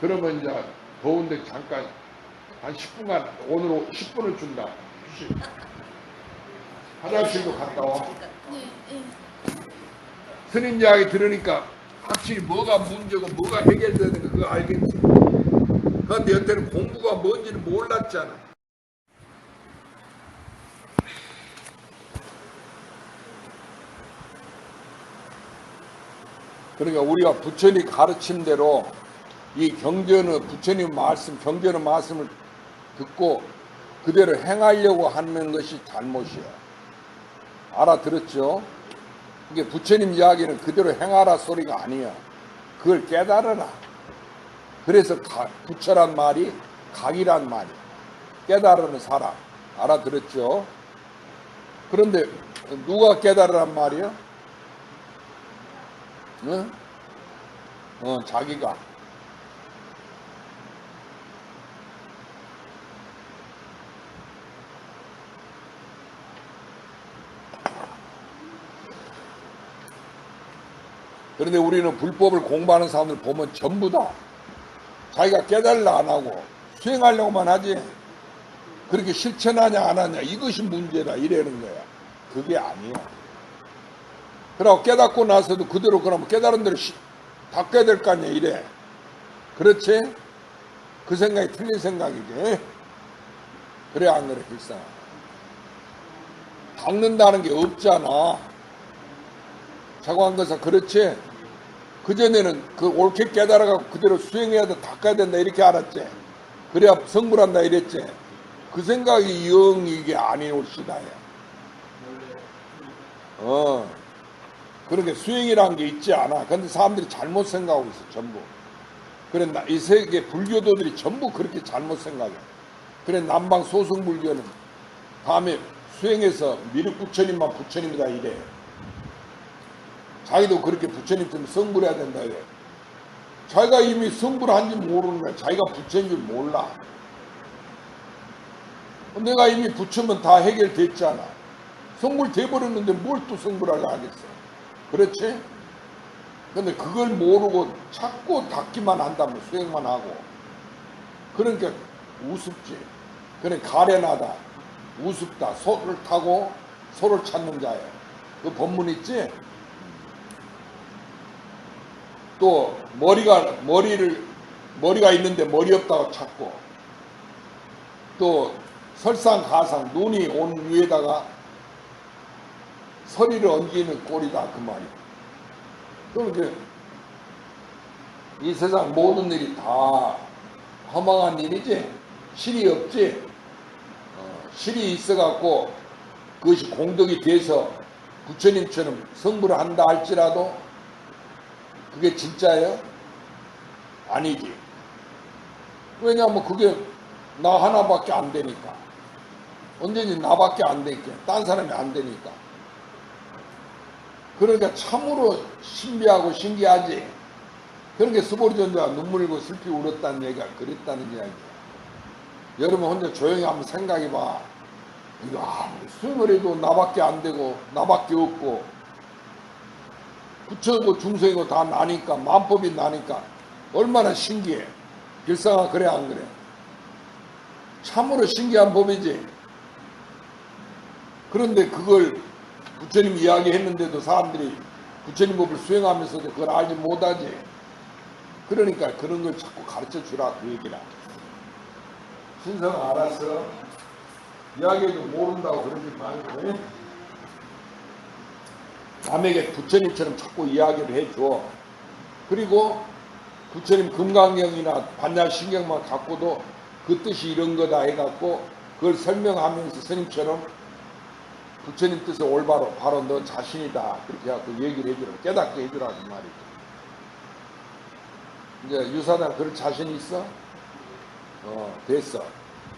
그러면 이제 더운데 잠깐 한 10분간 오늘 10분을 준다. 화장실도 갔다 와. 스님 이야기 들으니까 확실히 뭐가 문제고 뭐가 해결되는 거 그거 알겠지. 그런데 여태는 공부가 뭔지는 몰랐잖아. 그러니까 우리가 부처님 가르침대로 이 경전의 부처님 말씀, 경전의 말씀을 듣고 그대로 행하려고 하는 것이 잘못이야. 알아들었죠? 이게 부처님 이야기는 그대로 행하라 소리가 아니야. 그걸 깨달아라. 그래서 부처란 말이 각이란 말이야. 깨달으는 사람. 알아들었죠? 그런데 누가 깨달으란 말이야? 응? 자기가. 그런데 우리는 불법을 공부하는 사람들 보면 전부 다 자기가 깨달으려 안 하고 수행하려고만 하지 그렇게 실천하냐 안 하냐 이것이 문제다 이래는 거야. 그게 아니야. 그러고 깨닫고 나서도 그대로 그러면 깨달은 대로 닦아야 될 거 아니야 이래. 그렇지? 그 생각이 틀린 생각이지. 그래 안 그래 일상. 닦는다는 게 없잖아. 자고한 것은 그렇지. 그전에는 그 옳게 깨달아가고 그대로 수행해야 돼 닦아야 된다 이렇게 알았지. 그래야 성불한다 이랬지. 그 생각이 영 이게 아니올시다. 그렇게 수행이라는 게 있지 않아. 근데 사람들이 잘못 생각하고 있어 전부. 그래 이 세계 불교도들이 전부 그렇게 잘못 생각해. 그래 남방 소승불교는 다음에 수행해서 미륵 부처님만 부처님이다 이래. 자기도 그렇게 부처님 때문에 성불해야 된다 이래. 자기가 이미 성불한지 모르는 거야. 자기가 부처인 줄 몰라. 내가 이미 부처면 다 해결됐잖아. 성불 돼버렸는데 뭘 또 성불하려 하겠어. 그렇지? 근데 그걸 모르고 자꾸 닦기만 한다면 수행만 하고. 그러니까 우습지. 그래 가련하다. 우습다. 소를 타고 소를 찾는 자예요. 그 법문 있지? 또 머리가 있는데 머리 없다고 찾고 또 설상가상 눈이 온 위에다가 서리를 얹기는 꼴이다 그 말이야. 그럼 이 세상 모든 일이 다 허망한 일이지 실이 없지. 실이 있어갖고 그것이 공덕이 돼서 부처님처럼 성불을 한다 할지라도 그게 진짜예요? 아니지. 왜냐하면 그게 나 하나밖에 안 되니까. 언제든지 나밖에 안 되니까. 딴 사람이 안 되니까. 그러니까 참으로 신비하고 신기하지. 그러니까 수보리존자가 눈물 흘리고 슬피 울었다는 얘기가 그랬다는 이야기야. 여러분 혼자 조용히 한번 생각해봐. 이거 아무리 수행을 해도 나밖에 안 되고 나밖에 없고 부처고 중생이고 다 나니까 만법이 나니까 얼마나 신기해. 길상아 그래 안 그래? 참으로 신기한 법이지. 그런데 그걸 부처님 이야기했는데도 사람들이 부처님 법을 수행하면서도 그걸 알지 못하지. 그러니까 그런 걸 자꾸 가르쳐 주라 그 얘기라. 신성 알았어? 이야기해도 모른다고 그러지 말고 남에게 부처님처럼 자꾸 이야기를 해줘. 그리고 부처님 금강경이나 반야신경만 갖고도 그 뜻이 이런 거다 해갖고 그걸 설명하면서 스님처럼 부처님 뜻을 올바로 바로 너 자신이다 그렇게 해갖고 얘기를 해주라. 깨닫게 해주라고 말이죠. 이제 유사단 그럴 자신 있어? 됐어.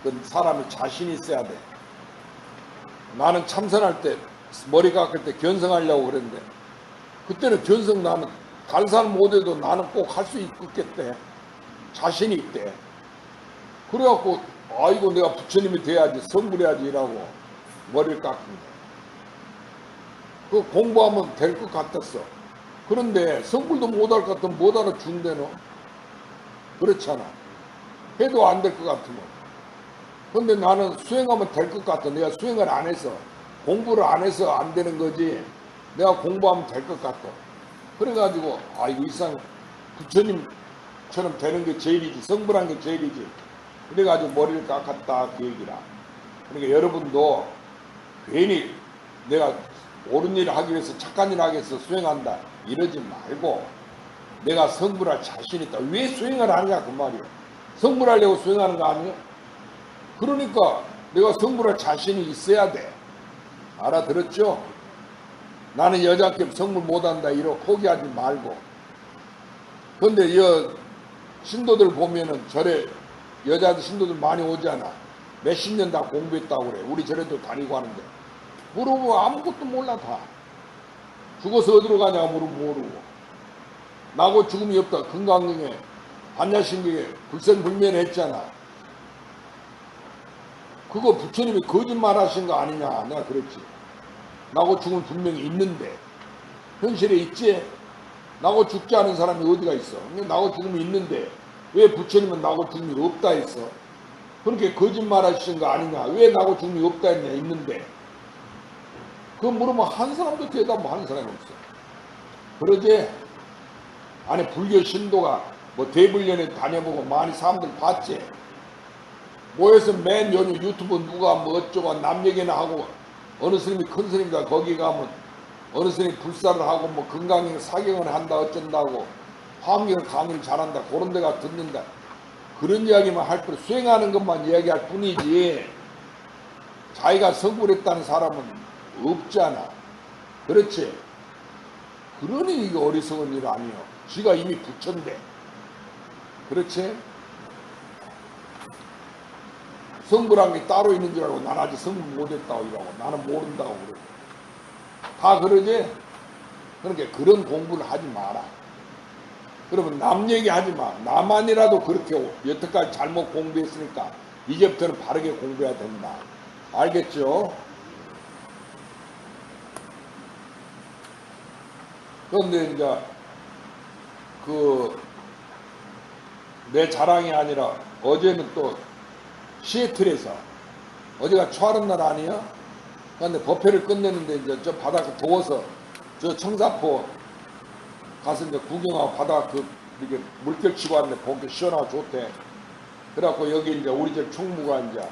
그 사람이 자신 있어야 돼. 나는 참선할 때 머리 깎을 때 견성하려고 그랬는데 그때는 견성 나는 다른 사람 못해도 나는 꼭 할 수 있겠대. 자신이 있대. 그래갖고 아이고 내가 부처님이 돼야지 성불해야지 이라고 머리를 깎은 거야. 그 공부하면 될 것 같았어. 그런데 성불도 못할 것 같으면 못 알아준대 너. 그렇잖아. 해도 안 될 것 같으면. 근데 나는 수행하면 될 것 같아. 내가 수행을 안 해서 공부를 안 해서 안 되는 거지. 내가 공부하면 될 것 같아. 그래가지고 아이고 이상 부처님처럼 되는 게 제일이지. 성불한 게 제일이지. 그래가지고 머리를 깎았다 그 얘기라. 그러니까 여러분도 괜히 내가 옳은 일을 하기 위해서 착한 일을 하기 위해서 수행한다 이러지 말고 내가 성불할 자신 있다. 왜 수행을 하느냐 그 말이에요. 성불하려고 수행하는 거 아니에요? 그러니까 내가 성불할 자신이 있어야 돼. 알아들었죠? 나는 여자께 성불 못한다 이러고 포기하지 말고. 근데 신도들 보면은 절에 여자들 신도들 많이 오잖아. 몇십 년 다 공부했다고 그래. 우리 절에도 다니고 하는데 물어보면 아무것도 몰라 다. 죽어서 어디로 가냐 물으면 모르고. 나고 죽음이 없다. 금강경에 반야신경에 불생불면했잖아. 그거 부처님이 거짓말 하신 거 아니냐 내가 그랬지. 나고 죽음은 분명히 있는데 현실에 있지. 나고 죽지 않은 사람이 어디가 있어. 나고 죽음이 있는데 왜 부처님은 나고 죽음이 없다 했어. 그렇게 거짓말 하신 거 아니냐. 왜 나고 죽음이 없다 했냐. 있는데. 그거 물으면 한 사람도 대답하는 사람이 없어. 그러지. 아니 불교 신도가 뭐 대불련에 다녀보고 많이 사람들 봤지. 모여서 맨 연휴 유튜브 누가 뭐 어쩌고 남 얘기나 하고 어느 스님이 큰 스님이다 거기 가면 어느 스님이 불사를 하고 뭐 건강경 사경을 한다 어쩐다고 화엄경 강의를 잘한다 그런 데가 듣는다. 그런 이야기만 할 뿐 수행하는 것만 이야기할 뿐이지 자기가 성불했다는 사람은 없잖아. 그렇지? 그러니 이게 어리석은 일 아니요. 지가 이미 부처인데. 그렇지? 성불한 게 따로 있는 줄 알고 난 아직 성불 못했다고 이러고 나는 모른다고 그래. 다 그러지? 그러니까 그런 공부를 하지 마라. 그러면 남 얘기하지 마. 나만이라도 그렇게 여태까지 잘못 공부했으니까 이제부터는 바르게 공부해야 된다. 알겠죠? 그런데 이제 내 자랑이 아니라 어제는 또 시애틀에서 어제가 초하는 날 아니야? 그런데 법회를 끝냈는데 이제 저 바닷가 더워서 저 청사포 가서 이제 구경하고 바닷가 이렇게 물결 치고 왔는데 보기 시원하고 좋대. 그래갖고 여기 이제 우리 집 총무가 이제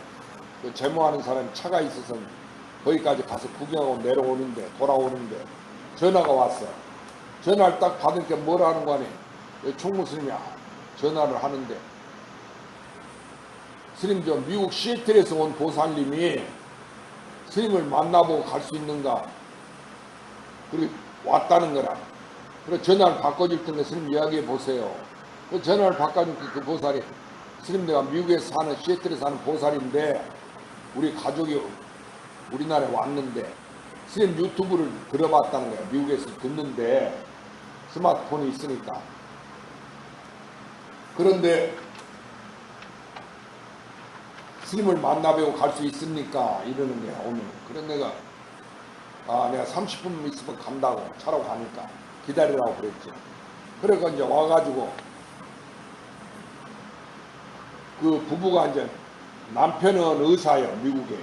그 제모하는 사람이 차가 있어서 거기까지 가서 구경하고 내려오는데 돌아오는데 전화가 왔어. 전화를 딱 받으니까 뭐라 하는 거 아니? 총무 스님이 전화를 하는데 스님 저 미국 시애틀에서 온 보살님이 스님을 만나보고 갈 수 있는가? 그리고 왔다는 거라. 그래서 전화를 바꿔줄 텐데 스님 이야기해 보세요. 그 전화를 바꿔주니까 그 보살이 스님 내가 미국에서 사는 시애틀에서 사는 보살인데 우리 가족이 우리나라에 왔는데 스님 유튜브를 들어봤다는 거야. 미국에서 듣는데 스마트폰이 있으니까. 그런데 스님을 만나뵈고 갈 수 있습니까? 이러는 거야 오늘. 그래서 내가 내가 30분 있으면 간다고 차로 가니까 기다리라고 그랬지. 그래서 이제 와가지고 그 부부가 이제 남편은 의사예요. 미국에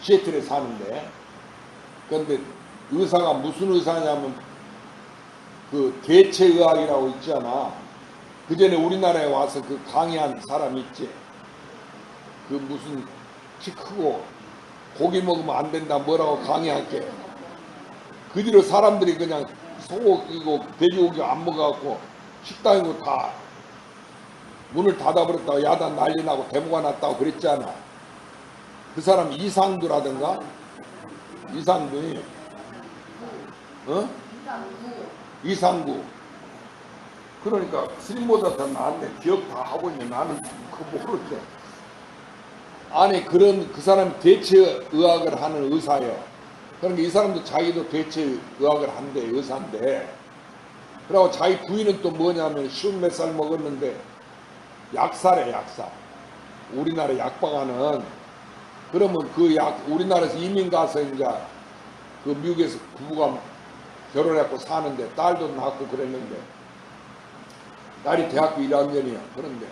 시애틀에 사는데. 그런데 의사가 무슨 의사냐면 그 대체의학이라고 있잖아. 그 전에 우리나라에 와서 그 강의한 사람 있지. 그 무슨 키 크고 고기 먹으면 안 된다 뭐라고 강의할게. 그 뒤로 사람들이 그냥 소고기고 돼지고기 안 먹어갖고 식당이고 다 문을 닫아버렸다고 야단 난리 나고 데모가 났다고 그랬잖아. 그 사람 이상두라든가 이상두이 이상구. 그러니까 스님보다 더 낫네. 기억 다 하고 있네. 나는 그거 모르지. 아니 그 사람이 대체의학을 하는 의사예요. 그러니까 이 사람도 자기도 대체 의학을 한대, 의사인데. 그리고 자기 부인은 또 뭐냐면 10몇 살 먹었는데 약사래, 약사. 우리나라 약방하는. 그러면 그 약, 우리나라에서 이민 가서 이제 그 미국에서 부부가 결혼했고 사는데 딸도 낳고 그랬는데 딸이 대학교 1학년이야. 그런데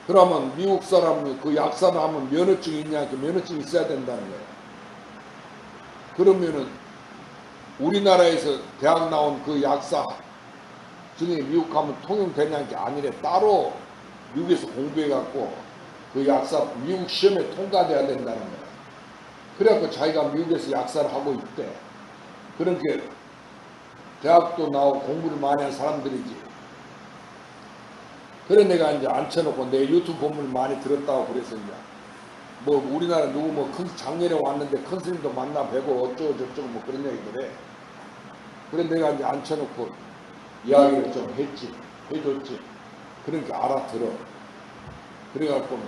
그러면 미국 사람이 그 약사를 하면 면허증이 있냐? 그 면허증이 있어야 된다는 거야. 그러면은 우리나라에서 대학 나온 그 약사 중에 미국 가면 통용되냐는 게 아니래. 따로 미국에서 공부해갖고 그 약사 미국 시험에 통과돼야 된다는 거야. 그래갖고 자기가 미국에서 약사를 하고 있대. 그렇게 대학도 나오고 공부를 많이 한 사람들이지. 그래 내가 이제 앉혀놓고 내 유튜브 본문을 많이 들었다고 그래서 이제 뭐 우리나라 누구 뭐 큰 작년에 왔는데 큰 스님도 만나 뵈고 어쩌고 저쩌고 뭐 그런 얘기들 해. 그래 내가 이제 앉혀놓고 이야기를 좀 했지. 해줬지. 그러니까 알아들어. 그래갖고는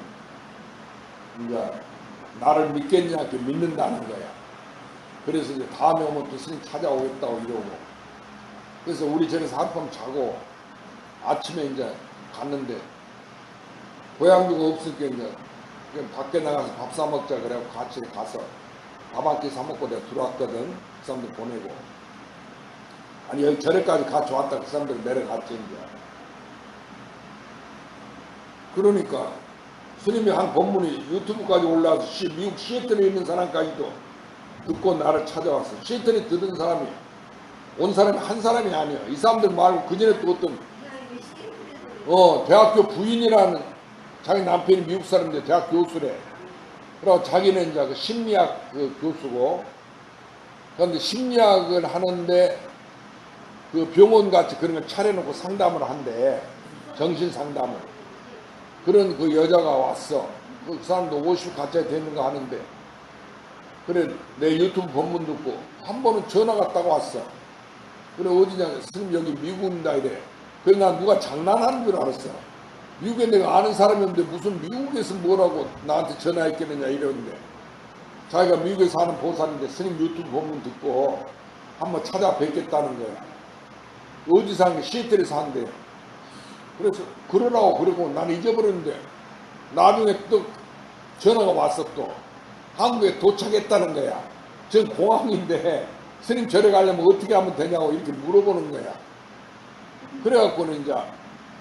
이제 나를 믿겠냐 이렇게 믿는다는 거야. 그래서 이제 다음에 오면 또 스님 찾아오겠다고 이러고. 그래서 우리 전에서 하룻밤 자고 아침에 이제 갔는데 고향주가 없으니까 이제 그냥 밖에 나가서 밥 사 먹자 그래갖고 같이 가서 밥 한 끼 사 먹고 내가 들어왔거든. 그 사람들 보내고. 아니 여기 절에까지 같이 왔다 그 사람들 내려갔지 이제. 그러니까 스님이 한 법문이 유튜브까지 올라와서 미국 시애틀에 있는 사람까지도 듣고 나를 찾아왔어. 시애틀에 들은 사람이 온 사람이 한 사람이 아니야. 이 사람들 말고 그 전에 또 어떤 대학교 부인이라는 자기 남편이 미국 사람인데 대학 교수래. 그리고 자기는 이제 그 심리학 그 교수고. 그런데 심리학을 하는데 그 병원 같이 그런 걸 차려놓고 상담을 한대. 정신 상담을. 그런 그 여자가 왔어. 그 사람도 50 가까이 됐는가 하는데. 그래 내 유튜브 본문 듣고 한 번은 전화가 딱 왔어. 그래 어디냐 스님 여기 미국입니다 이래. 그래 난 누가 장난하는 줄 알았어. 미국에 내가 아는 사람이 없는데 무슨 미국에서 뭐라고 나한테 전화했겠느냐 이러는데 자기가 미국에 사는 보살인데 스님 유튜브 본문 듣고 한번 찾아뵙겠다는 거야. 어디 사는 게 시애틀에서 한대. 그래서 그러라고 그러고 난 잊어버렸는데 나중에 또 전화가 왔어. 또 한국에 도착했다는 거야. 전 공항인데 스님 절에 가려면 어떻게 하면 되냐고 이렇게 물어보는 거야. 그래갖고는 이제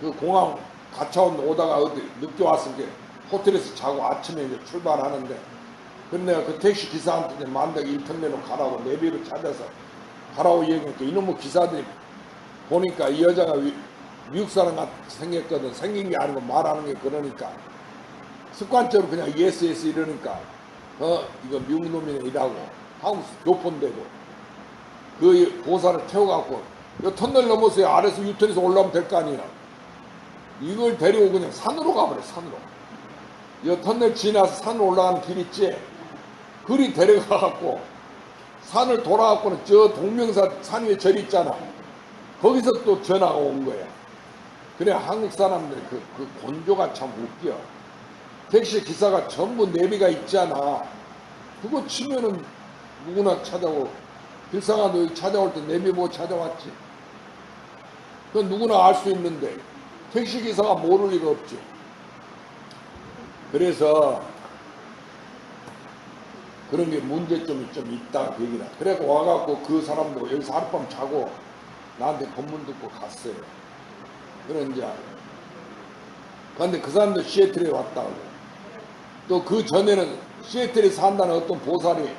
그 공항 가차원 오다가 어디 늦게 왔으니까 호텔에서 자고 아침에 이제 출발하는데 그래 내가 그 택시 기사한테 만덕 일평내로 가라고 내비를 찾아서 가라고 얘기하니까 이놈의 기사들이 보니까 이 여자가 미국 사람 같이 생겼거든. 생긴 게 아니고 말하는 게 그러니까 습관적으로 그냥 예스 이러니까 이거 미국 놈이네 이라고 한국 교포인데도 그 보살을 태워갖고 이 터널 넘어서 아래서 유턴해서 올라오면 될 거 아니야. 이걸 데리고 그냥 산으로 가버려. 산으로. 이 터널 지나서 산으로 올라가는 길 있지. 그리 데려가갖고 산을 돌아갖고는 저 동명사 산 위에 절 있잖아. 거기서 또 전화가 온 거야. 그래 한국 사람들 그 곤조가 참 웃겨. 택시 기사가 전부 내비가 있잖아. 그거 치면은 누구나 찾아오고 길상아 너 찾아올 때 내비 보고 찾아왔지. 그건 누구나 알 수 있는데 택시 기사가 모를 리가 없지. 그래서 그런 게 문제점이 좀 있다 그 얘기다. 그래서 와갖고 그 사람도 여기서 하룻밤 자고 나한테 법문 듣고 갔어요. 그런 이제 그런데 그 사람도 시애틀에 왔다고. 또 그 전에는 시애틀에 산다는 어떤 보살이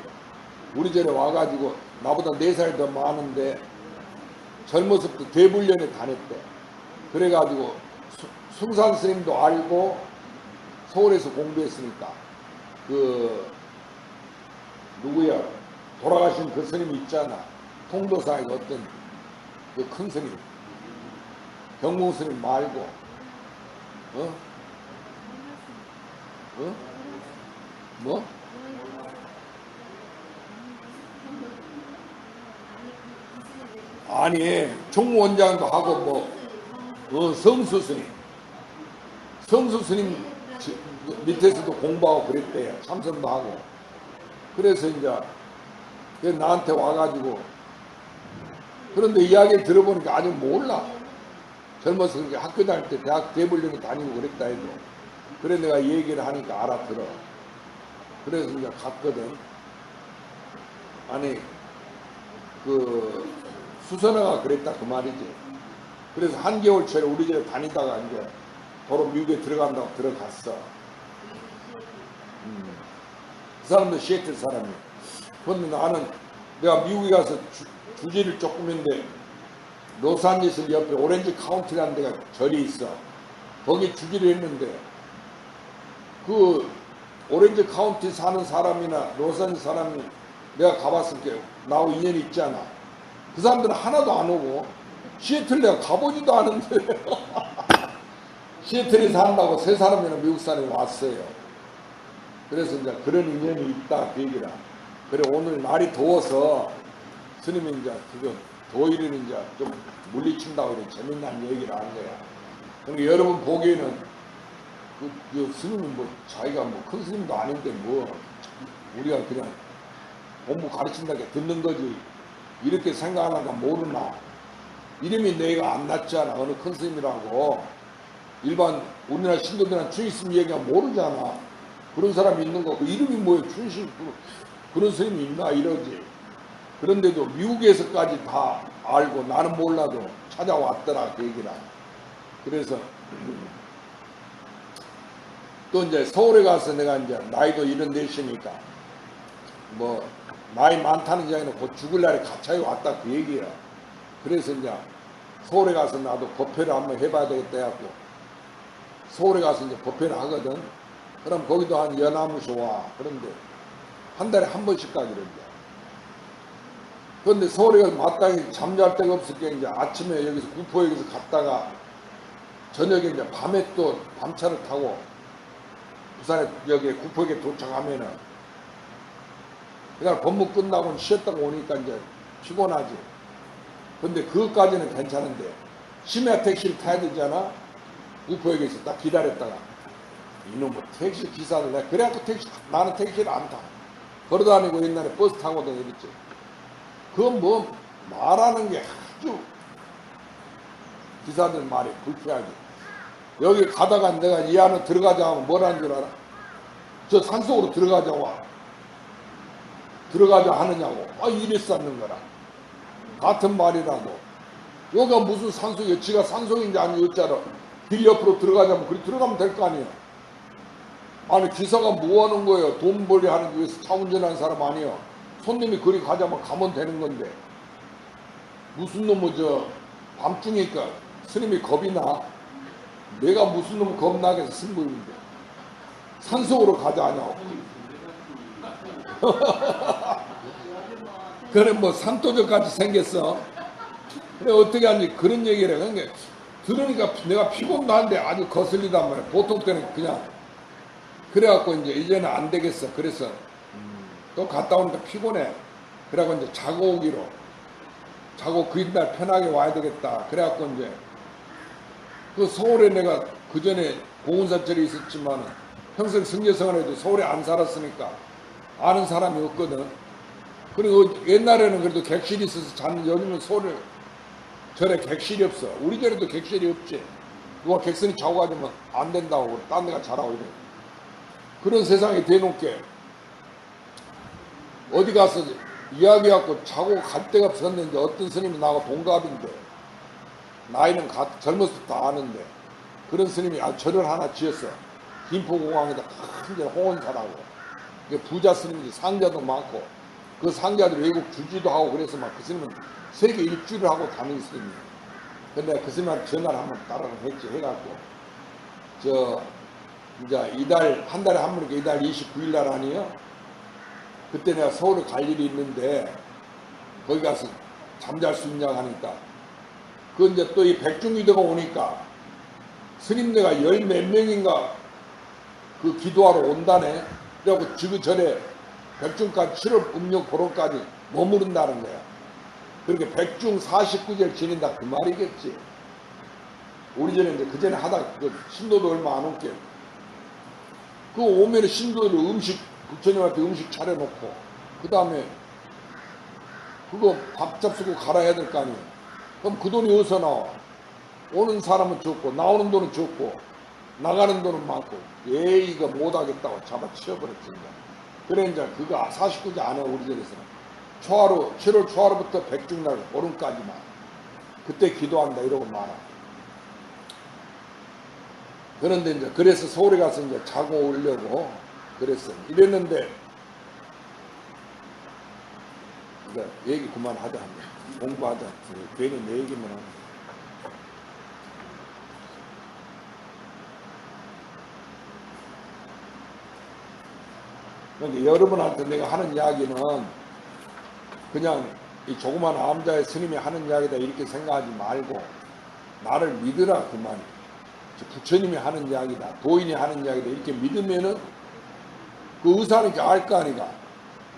우리 절에 와가지고 나보다 4살 더 많은데 젊었을 때 대불련에 다녔대. 그래가지고 숭산 스님도 알고 서울에서 공부했으니까 그 누구야 돌아가신 그 스님 있잖아. 통도사의 어떤 그 큰 스님 경무 스님 말고 뭐? 아니 총무원장도 하고 성수 스님 밑에서도 공부하고 그랬대요. 참선도 하고. 그래서 이제 그래서 나한테 와가지고, 그런데 이야기를 들어보니까 아직 몰라. 젊어서 그렇게 학교 다닐 때 대학 대불령에 다니고 그랬다 해도. 그래 내가 얘기를 하니까 알아들어. 그래서 이제 갔거든. 아니, 그, 수선화가 그랬다 그 말이지. 그래서 한겨울 전에 우리 집에 다니다가 이제 도로 미국에 들어간다고 들어갔어. 그 사람도 시애틀 사람이야. 그런데 나는 내가 미국에 가서 주지를 조금 했는데 로스앤젤레스 옆에 오렌지 카운티라는 데가 절이 있어. 거기 주지를 했는데 그 오렌지 카운티 사는 사람이나 로스앤젤레스 사람이 내가 가봤을 때 나하고 인연이 있잖아. 그 사람들은 하나도 안 오고 시애틀 내가 가보지도 않은데 시애틀에 산다고 세 사람이나 미국 사람이 왔어요. 그래서 이제 그런 인연이 있다 그 얘기라. 그래 오늘 날이 더워서 스님이 이제 그거 더위를 이제 좀 물리친다고 이런 재미난 얘기를 한 거야. 그러니까 여러분 보기에는 그 스님은 뭐 자기가 뭐 큰 스님도 아닌데 뭐 우리가 그냥 공부 가르친다게 듣는 거지 이렇게 생각하려니까 모르나. 이름이 내가 안 났잖아. 어느 큰 스님이라고. 일반 우리나라 신도들은 주의스님 얘기가 모르잖아. 그런 사람이 있는 거. 그 이름이 뭐예요? 주의스님 그런 스님이 있나 이러지. 그런데도 미국에서까지 다 알고 나는 몰라도 찾아왔더라 그 얘기라. 그래서 또 이제 서울에 가서 내가 이제 나이도 이런 데시니까 뭐 나이 많다는 이야기는 곧 죽을 날에 가차에 왔다 그 얘기야. 그래서 이제 서울에 가서 나도 법회를 한번 해봐야 되겠다 해갖고 서울에 가서 이제 법회를 하거든. 그럼 거기도 한 연화무소 와. 그런데 한 달에 한 번씩 가기로 이제. 그런데 서울에 가서 마땅히 잠잘 데가 없을게 이제 아침에 여기서 구포에 여기서 갔다가 저녁에 이제 밤에 또 밤차를 타고 부산에 여기 구포에 도착하면은 그날 법무 끝나고 쉬었다가 오니까 이제 피곤하지. 근데 그것까지는 괜찮은데 심야 택시를 타야 되잖아. 구포역에 있어 딱 기다렸다가 이놈의 택시 기사를 내가 그래갖고 나는 택시를 안 타. 걸어다니고 옛날에 버스 타고 다녔지. 그건 뭐 말하는 게 아주 기사들 말이 불쾌하게. 여기 가다가 내가 이 안에 들어가자 하면 뭐라는 줄 알아? 저 산속으로 들어가자 하느냐고. 이랬었는 거라. 같은 말이라도 여기가 무슨 산속이야. 지가 산속인지 아니었잖아. 길 옆으로 들어가자면 그리 들어가면 될 거 아니야. 아니 기사가 뭐 하는 거예요? 돈벌이 하는 위해서 차 운전하는 사람 아니야. 손님이 그리 가자면 가면 되는 건데 무슨 놈의 밤중이니까 스님이 겁이 나. 내가 무슨 놈 겁나게 승부인데 산속으로 가자 하냐고. 그래 뭐 산도적같이 생겼어. 그래 어떻게 하니 그런 얘기를 해. 그러니까 들으니까 내가 피곤도 한데 아주 거슬리단 말이야. 보통 때는 그냥 그래갖고 이제는 안 되겠어. 그래서 또 갔다 오니까 피곤해. 그래갖고 이제 자고 오기로. 자고 그 이날 편하게 와야 되겠다. 그래갖고 이제 그 서울에 내가 그 전에 공운사철에 있었지만 평생 승려생활에도 서울에 안 살았으니까 아는 사람이 없거든. 그리고 옛날에는 그래도 객실이 있어서 자는. 요즘은 서울에 절에 객실이 없어. 우리 절에도 객실이 없지. 누가 객선이 자고 가지면 안 된다고 딴 데가 자라고 이래. 그런 세상이 대놓게 어디 가서 이야기하고 자고 갈 데가 없었는데 어떤 스님이 나하고 동갑인데 나이는 젊었을 때 다 아는데 그런 스님이 절을 하나 지었어. 김포공항에다 큰 홍원사라고. 부자 스님이 상자도 많고 그 상자들 외국 주지도 하고 그래서 막 그 스님은 세계 일주를 하고 다니는 스님이에요. 근데 그 스님한테 전화를 한번 따라가 했지. 해갖고 이제 이달 한 달에 한 번이니까 이달 29일 날 아니에요. 그때 내가 서울에 갈 일이 있는데 거기 가서 잠잘 수 있냐고 하니까 그 이제 또 이 백중위대가 오니까 스님네가 열 몇 명인가 그 기도하러 온다네. 그래갖고 지금 전에 백중까지 7월 음력 보름까지 머무른다는 거야. 그렇게 백중 49절 지낸다 그 말이겠지. 우리 전에 이제 그 전에 하다 그 신도도 얼마 안 올게. 그 오면은 신도들 부처님한테 음식 차려놓고 그 다음에 그거 밥 잡수고 갈아야 될 거 아니에요. 그럼 그 돈이 어디서 나와? 오는 사람은 적고 나오는 돈은 적고 나가는 돈은 많고 이거 못하겠다고 잡아치워버렸지. 그래 이제 그거 49제 안 해. 우리 집에서는 초하루 7월 초하루부터 백중날 보름까지만 그때 기도한다 이러고 말아. 그런데 이제 그래서 서울에 가서 이제 자고 오려고 그랬어. 이랬는데 이제 얘기 그만하자. 공부하자. 괜히 내 얘기만 하는. 그러니까 여러분한테 내가 하는 이야기는 그냥 이 조그만 암자의 스님이 하는 이야기다 이렇게 생각하지 말고 나를 믿으라 그 말이야. 부처님이 하는 이야기다, 도인이 하는 이야기다 이렇게 믿으면은 그 의사는 이렇게 알 거 아니가.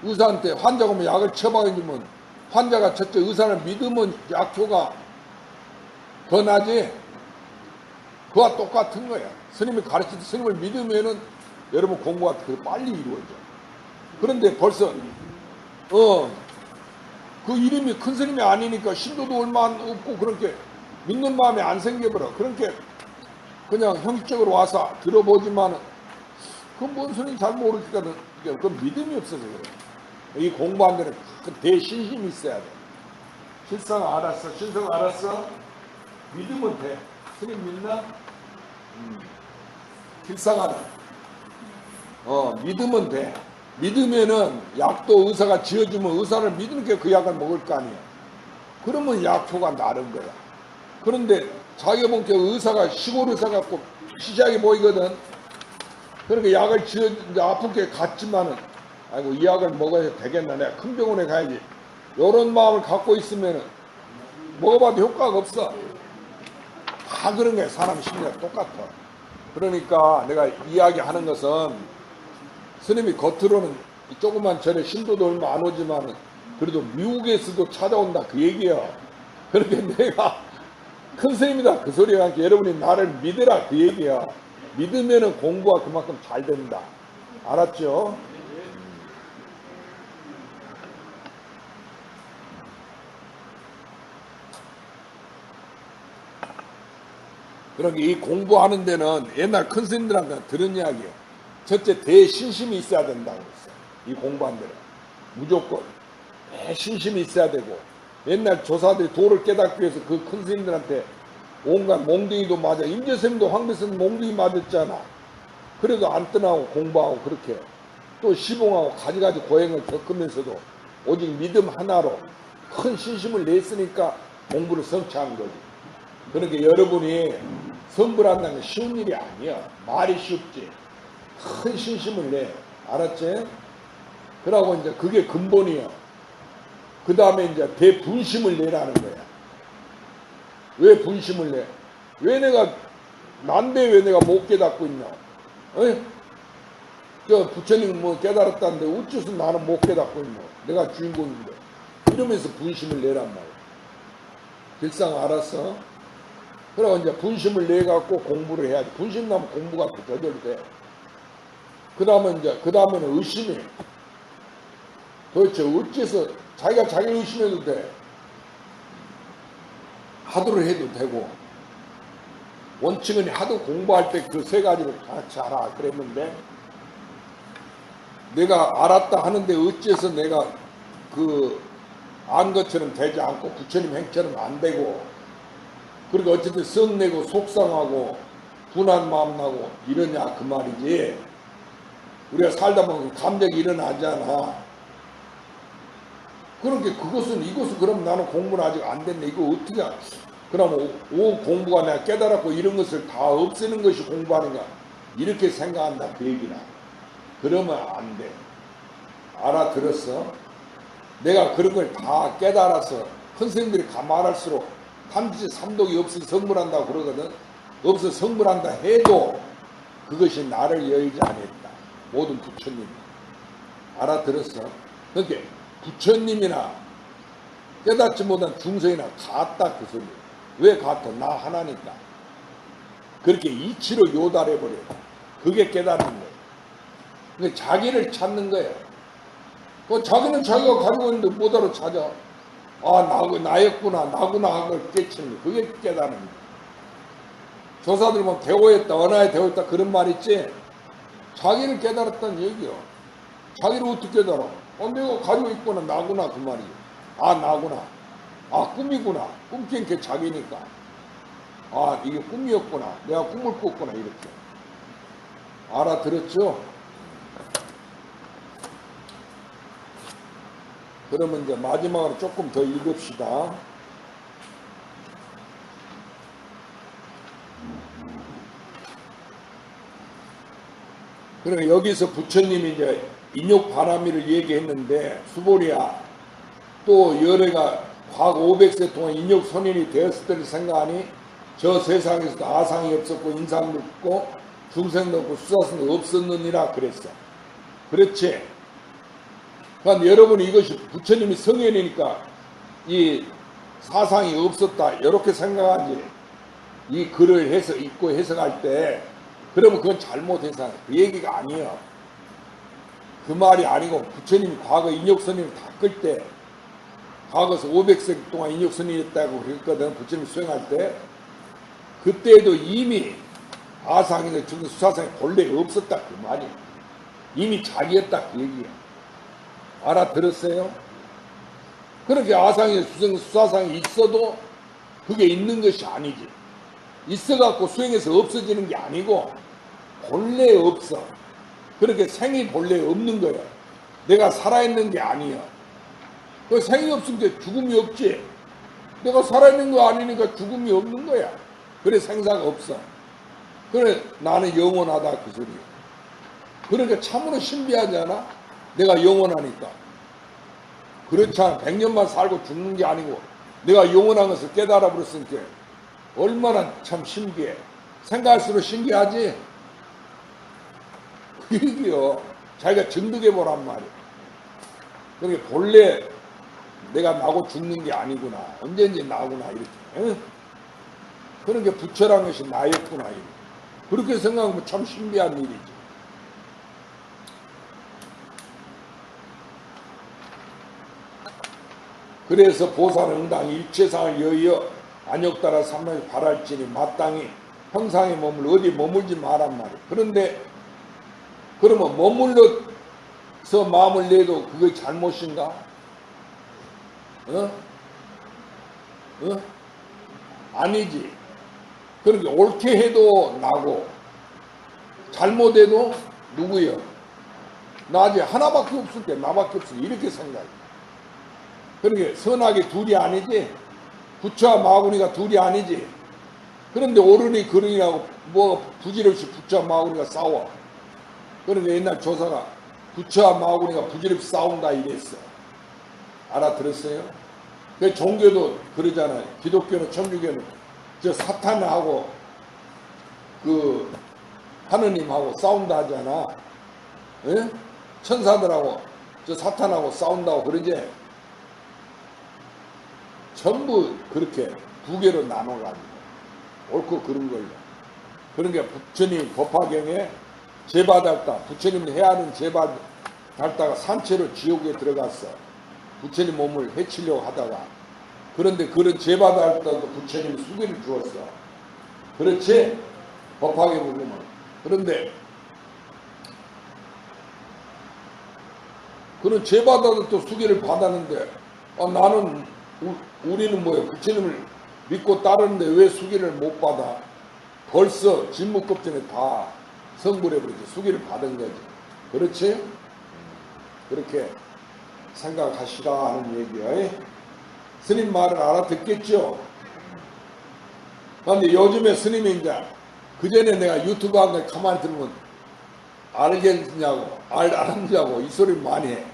의사한테 환자가 오면 약을 처방해주면 환자가 첫째 의사를 믿으면 약효가 더 나지. 그와 똑같은 거야. 스님이 가르칠 때 스님을 믿으면은 여러분 공부가 더 빨리 이루어져. 그런데 벌써 그 이름이 큰 스님이 아니니까 신도도 얼마 없고 그렇게 믿는 마음이 안 생겨버려. 그렇게 그냥 형식적으로 와서 들어보지만 그건 뭔 소리인지 잘 모르니까 그건 믿음이 없어서 그래. 이 공부한 데는 그 대신심이 있어야 돼. 실상 알았어? 신성 알았어? 믿으면 돼. 스님 믿나? 실상하다. 믿으면 돼. 믿으면은 약도 의사가 지어주면 의사를 믿으면 그 약을 먹을 거 아니야. 그러면 약효가 나른 거야. 그런데 자기가 보니까 의사가 시골 의사 같고 시시하게 보이거든. 그러니까 약을 지어 이제 아픈 게 같지만은 아이고 이 약을 먹어야 되겠나 내가 큰 병원에 가야지. 이런 마음을 갖고 있으면은 먹어봐도 효과가 없어. 다 그런 거야. 사람 심리가 똑같아. 그러니까 내가 이야기하는 것은 스님이 겉으로는 조그만 절에 신도도 얼마 안 오지만은 그래도 미국에서도 찾아온다 그 얘기야. 그러니까 내가 큰 스님이다 그 소리가 아니라 여러분이 나를 믿으라 그 얘기야. 믿으면은 공부가 그만큼 잘 된다. 알았죠? 그러니까 이 공부하는 데는 옛날 큰 스님들한테 들은 이야기예요. 첫째 대신심이 있어야 된다고 그랬어요. 이 공부하는 데는 무조건 대신심이 있어야 되고 옛날 조사들이 도를 깨닫기 위해서 그 큰 스님들한테 온갖 몽둥이도 맞아. 임재스님도 황비스님 몽둥이 맞았잖아. 그래도 안 떠나고 공부하고 그렇게 또 시봉하고 가지가지 고행을 겪으면서도 오직 믿음 하나로 큰 신심을 냈으니까 공부를 성취한 거지. 그러니까 여러분이 성불한다는 게 쉬운 일이 아니야. 말이 쉽지. 큰 신심을 내. 알았지? 그러고 이제 그게 근본이야. 그 다음에 이제 대분심을 내라는 거야. 왜 분심을 내? 왜 내가, 난데 왜 내가 못 깨닫고 있냐? 어이? 저 부처님 뭐 깨달았다는데 어째서 나는 못 깨닫고 있냐? 내가 주인공인데. 이러면서 분심을 내란 말이야. 길상 알았어? 그러고 이제 분심을 내갖고 공부를 해야지. 분심 나면 공부가 저절로 돼. 그 다음에는 의심이. 도대체 어째서 자기가 자기 의심해도 돼. 하도를 해도 되고. 원칙은 하도 공부할 때 그 세 가지를 같이 알아. 그랬는데 내가 알았다 하는데 어째서 내가 안 것처럼 되지 않고 부처님 행처럼 안 되고 그러니까 어쨌든 성내고 속상하고 분한 마음 나고 이러냐 그 말이지. 우리가 살다 보면 감정이 일어나잖아. 그렇게 이것은 그럼 나는 공부는 아직 안 됐네. 이거 어떻게 그럼 공부가 내가 깨달았고 이런 것을 다 없애는 것이 공부하는가 이렇게 생각한다 그 얘기나. 그러면 안 돼. 알아들었어? 내가 그런 걸 다 깨달아서 큰 스님들이 가만할수록 탐지 삼독이 없어 성불한다고 그러거든. 없어 성불한다 해도 그것이 나를 열지 않았다. 모든 부처님이. 알아들었어? 그러니까 부처님이나 깨닫지 못한 중생이나 같다 그 소리. 왜 같아? 나 하나니까. 그렇게 이치로 요달해버려. 그게 깨닫는 거예요. 그러니까 자기를 찾는 거예요. 자기는 자기가 가지고 있는데 못 알아 찾아. 나였구나, 나구나 하는 걸 깨치는 거. 그게 깨달은 거. 조사들 보면 대오했다, 언하에 대오했다 그런 말 있지? 자기를 깨달았다는 얘기요. 자기를 어떻게 깨달아? 내가 가지고 있구나, 나구나 그 말이에요. 나구나. 꿈이구나. 꿈깬 게 자기니까. 이게 꿈이었구나. 내가 꿈을 꿨구나 이렇게. 알아들었죠? 그러면 이제 마지막으로 조금 더 읽읍시다. 그러니까 여기서 부처님이 이제 인욕 바람이를 얘기했는데, 수보리야, 또 여래가 과거 500세 동안 인욕 선인이 되었을 때를 생각하니 저 세상에서도 아상이 없었고 인상도 없고 중생도 없고 수사성도 없었느니라 그랬어. 그렇지? 그러니까 여러분이 이것이 부처님이 성현이니까 이 사상이 없었다 이렇게 생각하지. 이 글을 읽고 해석할 때 그러면 그건 잘못 해석해. 그 얘기가 아니에요. 그 말이 아니고 부처님이 과거 인욕선임을 닦을 때 과거에서 500세 동안 인욕선임이었다고 그랬거든. 부처님이 수행할 때 그때도 이미 아상이나 중생 수사상이 본래 없었다 그 말이에요. 이미 자기였다 그 얘기예요. 알아들었어요? 그렇게 아상이나 중생 수사상이 있어도 그게 있는 것이 아니지. 있어갖고 수행해서 없어지는 게 아니고 본래 없어. 그렇게 생이 본래 없는 거야. 내가 살아있는 게 아니야. 그 생이 없으니까 죽음이 없지. 내가 살아있는 거 아니니까 죽음이 없는 거야. 그래 생사가 없어. 그래 나는 영원하다 그 소리야. 그러니까 참으로 신비하지 않아? 내가 영원하니까. 그렇잖아. 100년만 살고 죽는 게 아니고 내가 영원한 것을 깨달아 버렸으니까 얼마나 참 신기해. 생각할수록 신기하지? 그 얘기요. 자기가 증득해 보란 말이야. 그러니까 본래 내가 나고 죽는 게 아니구나. 언제든지 나구나 이렇게. 응? 그러니까 부처란 것이 나였구나. 이렇게. 그렇게 생각하면 참 신비한 일이지. 그래서 보살은 응당 일체상을 여의어 안욕따라 삼昧 발할지니 마땅히 형상의 몸을 어디 머물지 말란 말이야. 그런데 그러면 머물러서 마음을 내도 그게 잘못인가? 아니지. 그러니까 옳게 해도 나고 잘못해도 누구요? 나지. 하나밖에 없을 때 나밖에 없을 때 이렇게 생각해. 그러니까 선악이 둘이 아니지. 부처와 마구니가 둘이 아니지. 그런데 옳으니 그러니라고 뭐가 부질없이 부처와 마구니가 싸워. 그러니까 옛날 조사가 부처와 마구니가 부질없이 싸운다 이랬어. 알아들었어요? 그 종교도 그러잖아요. 기독교는 천주교는 저 사탄하고 그 하느님하고 싸운다 하잖아. 에? 천사들하고 저 사탄하고 싸운다고 그러지. 전부 그렇게 두 개로 나눠가지고 옳고 그른 걸로. 그러니까 부처님 법화경에 제바달다 부처님을 해하는 제바달다가 산채로 지옥에 들어갔어. 부처님 몸을 해치려고 하다가. 그런데 그런 제바달다도 부처님이 수기를 주었어. 그렇지? 법화경에 보면. 그런데 그런 제바달도 수기를 받았는데 나는 우리는 뭐예요? 부처님을 믿고 따르는데 왜 수기를 못 받아? 벌써 진묵급 전에 다 성불해버리지. 수기를 받은 거지. 그렇지? 그렇게 생각하시라 하는 얘기야. 스님 말을 알아듣겠죠? 그런데 요즘에 스님이 이제 그전에 내가 유튜브 한 거 가만히 들으면 알겠냐고 알았냐고 이 소리 많이 해.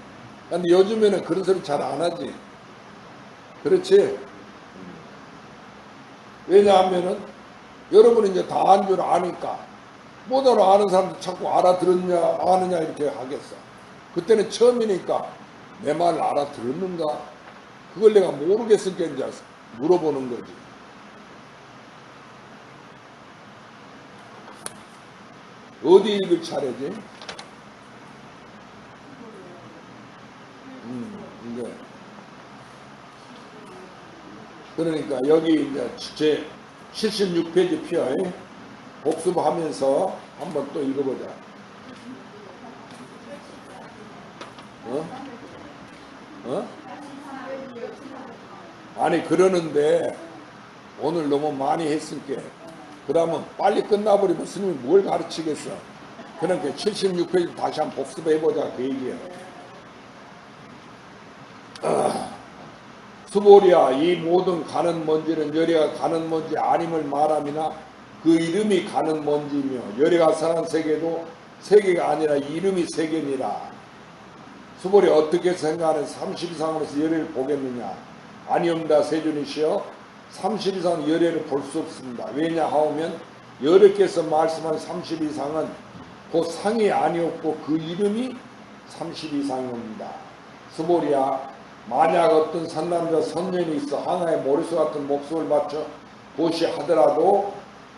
그런데 요즘에는 그런 소리 잘 안 하지. 그렇지? 왜냐하면은 여러분이 이제 다 안 줄 아니까 못 아는 사람도 자꾸 알아들었냐 아느냐 이렇게 하겠어. 그때는 처음이니까 내 말을 알아들었는가? 그걸 내가 모르겠을 게 이제 물어보는 거지. 어디 읽을 차례지? 이제 그러니까 여기 이제 제 76페이지 펴 복습하면서 한번 또 읽어보자. 어? 아니 그러는데 오늘 너무 많이 했으니까 그러면 빨리 끝나버리면 스님이 뭘 가르치겠어. 그러니까 76페이지 다시 한번 복습해보자 그 얘기예요. 수보리야 이 모든 가는 먼지는 열애가 가는 먼지 아님을 말함이나 그 이름이 가는 먼지이며 열애가 사는 세계도 세계가 아니라 이름이 세계니라. 수보리 어떻게 생각하는 30 이상으로서 열애를 보겠느냐. 아니옵니다 세존이시여 30 이상 열애를 볼 수 없습니다. 왜냐하면 여러께서 말씀한 30 이상은 그 상이 아니었고 그 이름이 30 이상입니다. 수보리야 만약 어떤 선남자 선년이 있어 하나의 모래수 같은 목숨을 바쳐 보시 하더라도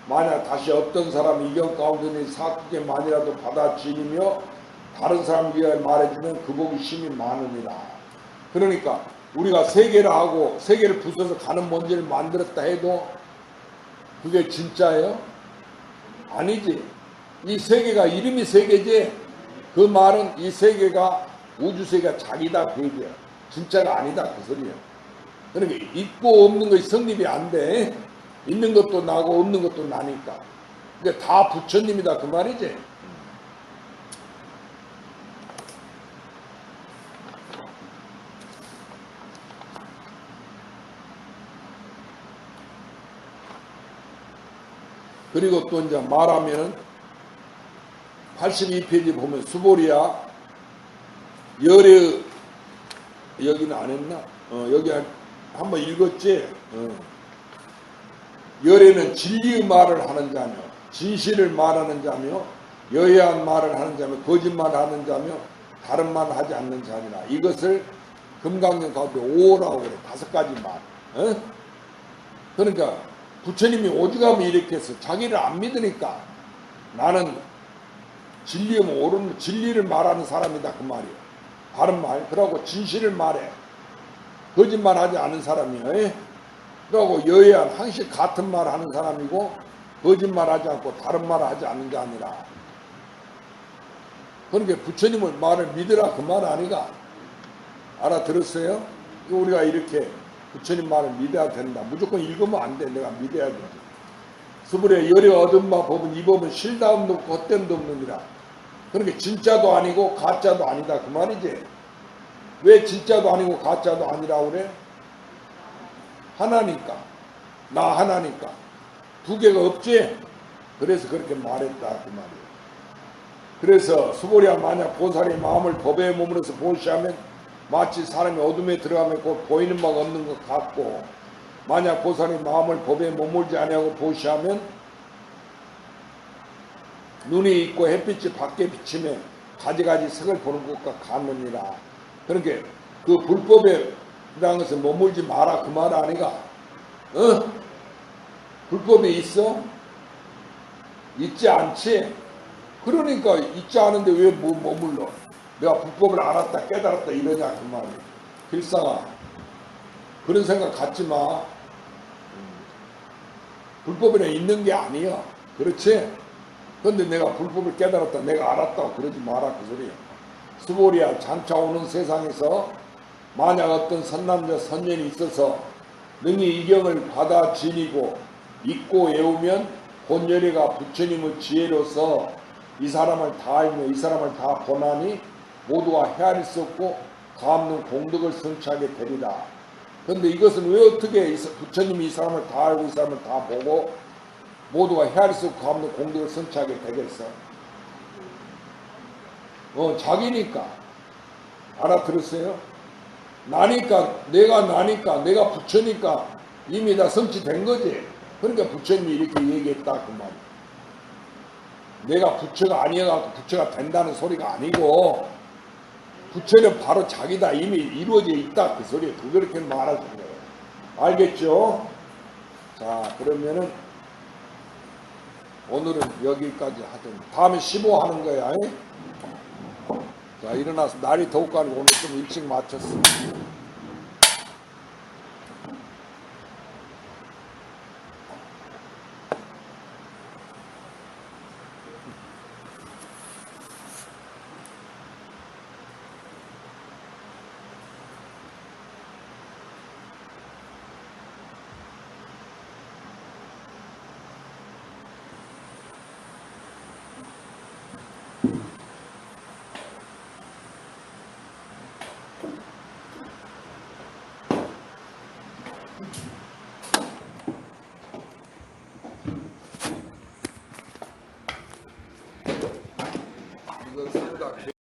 만약 다시 어떤 사람이 이경 가운데 사극에 만이라도 받아지니며 다른 사람 위하여 말해주면 그 복이 심히 많으니라. 그러니까 우리가 세계를 하고 세계를 부숴서 가는 먼지를 만들었다 해도 그게 진짜예요? 아니지. 이 세계가 이름이 세계지 그 말은 이 세계가 우주세계가 자기다 그 얘기야. 진짜가 아니다 그 소리야. 그러니까 있고 없는 것이 성립이 안 돼. 있는 것도 나고 없는 것도 나니까. 그러니까 다 부처님이다 그 말이지. 그리고 또 이제 말하면은 82페이지 보면 수보리야 열애 여기는 안 했나? 여기 한번 읽었지? 열애는 진리의 말을 하는 자며 진실을 말하는 자며 여야한 말을 하는 자며 거짓말을 하는 자며 다른 말을 하지 않는 자니라. 이것을 금강경 가운데 5라고 그래. 5가지 말. 그러니까 부처님이 오죽하면 이렇게 했어. 자기를 안 믿으니까 나는 진리면 옳은 진리를 말하는 사람이다 그 말이에요. 바른 말. 그러고 진실을 말해. 거짓말하지 않은 사람이에요. 그러고 여야한 항상 같은 말 하는 사람이고 거짓말하지 않고 다른 말을 하지 않는 게 아니라. 그러니까 부처님의 말을 믿으라 그 말 아니가. 알아들었어요? 우리가 이렇게 부처님 말을 믿어야 된다. 무조건 읽으면 안 돼. 내가 믿어야 돼. 수불에 열애 얻은 바 법은 이 법은 실다움도 없고 헛됨도 없느니라. 그러니까 진짜도 아니고 가짜도 아니다 그 말이지. 왜 진짜도 아니고 가짜도 아니라고 그래? 하나니까. 나 하나니까. 두 개가 없지? 그래서 그렇게 말했다 그 말이에요. 그래서 수보리야 만약 보살의 마음을 법에 머물러서 보시하면 마치 사람이 어둠에 들어가면 곧 보이는 바가 없는 것 같고 만약 보살의 마음을 법에 머물지 아니하고 보시하면 눈이 있고 햇빛이 밖에 비치면 가지가지 색을 보는 것과 같느니라. 그러니까 그 불법에 그런 것을 머물지 마라 그 말 아니가? 불법에 있어? 있지 않지? 그러니까 있지 않은데 왜 머물러? 내가 불법을 알았다 깨달았다 이러냐 그 말이야. 필사가 그런 생각 갖지 마. 불법에는 있는 게 아니야. 그렇지? 근데 내가 불법을 깨달았다 내가 알았다고 그러지 마라 그 소리야. 수보리야 장차 오는 세상에서 만약 어떤 선남자 선년이 있어서 능히 이경을 받아 지니고 믿고 외우면 본열애가 부처님의 지혜로서 이 사람을 다 알며 이 사람을 다 보나니 모두가 헤아릴 수 없고 가없는 공덕을 성취하게 되리라. 그런데 이것은 왜 어떻게 부처님이 이 사람을 다 알고 이 사람을 다 보고 모두가 헤아릴 수 없고 가없는 공덕을 성취하게 되겠어? 자기니까. 알아들었어요? 나니까 내가 부처니까 이미 다 성취된 거지. 그러니까 부처님이 이렇게 얘기했다 그 말이야. 내가 부처가 아니어갖고 부처가 된다는 소리가 아니고 부처는 바로 자기다 이미 이루어져 있다 그 소리에 그렇게 말하는 거예요. 알겠죠? 자 그러면은 오늘은 여기까지 하든 다음에 15 하는 거야. 자 일어나서 날이 더울까 하니까 오늘 좀 일찍 마쳤어. 그건 상다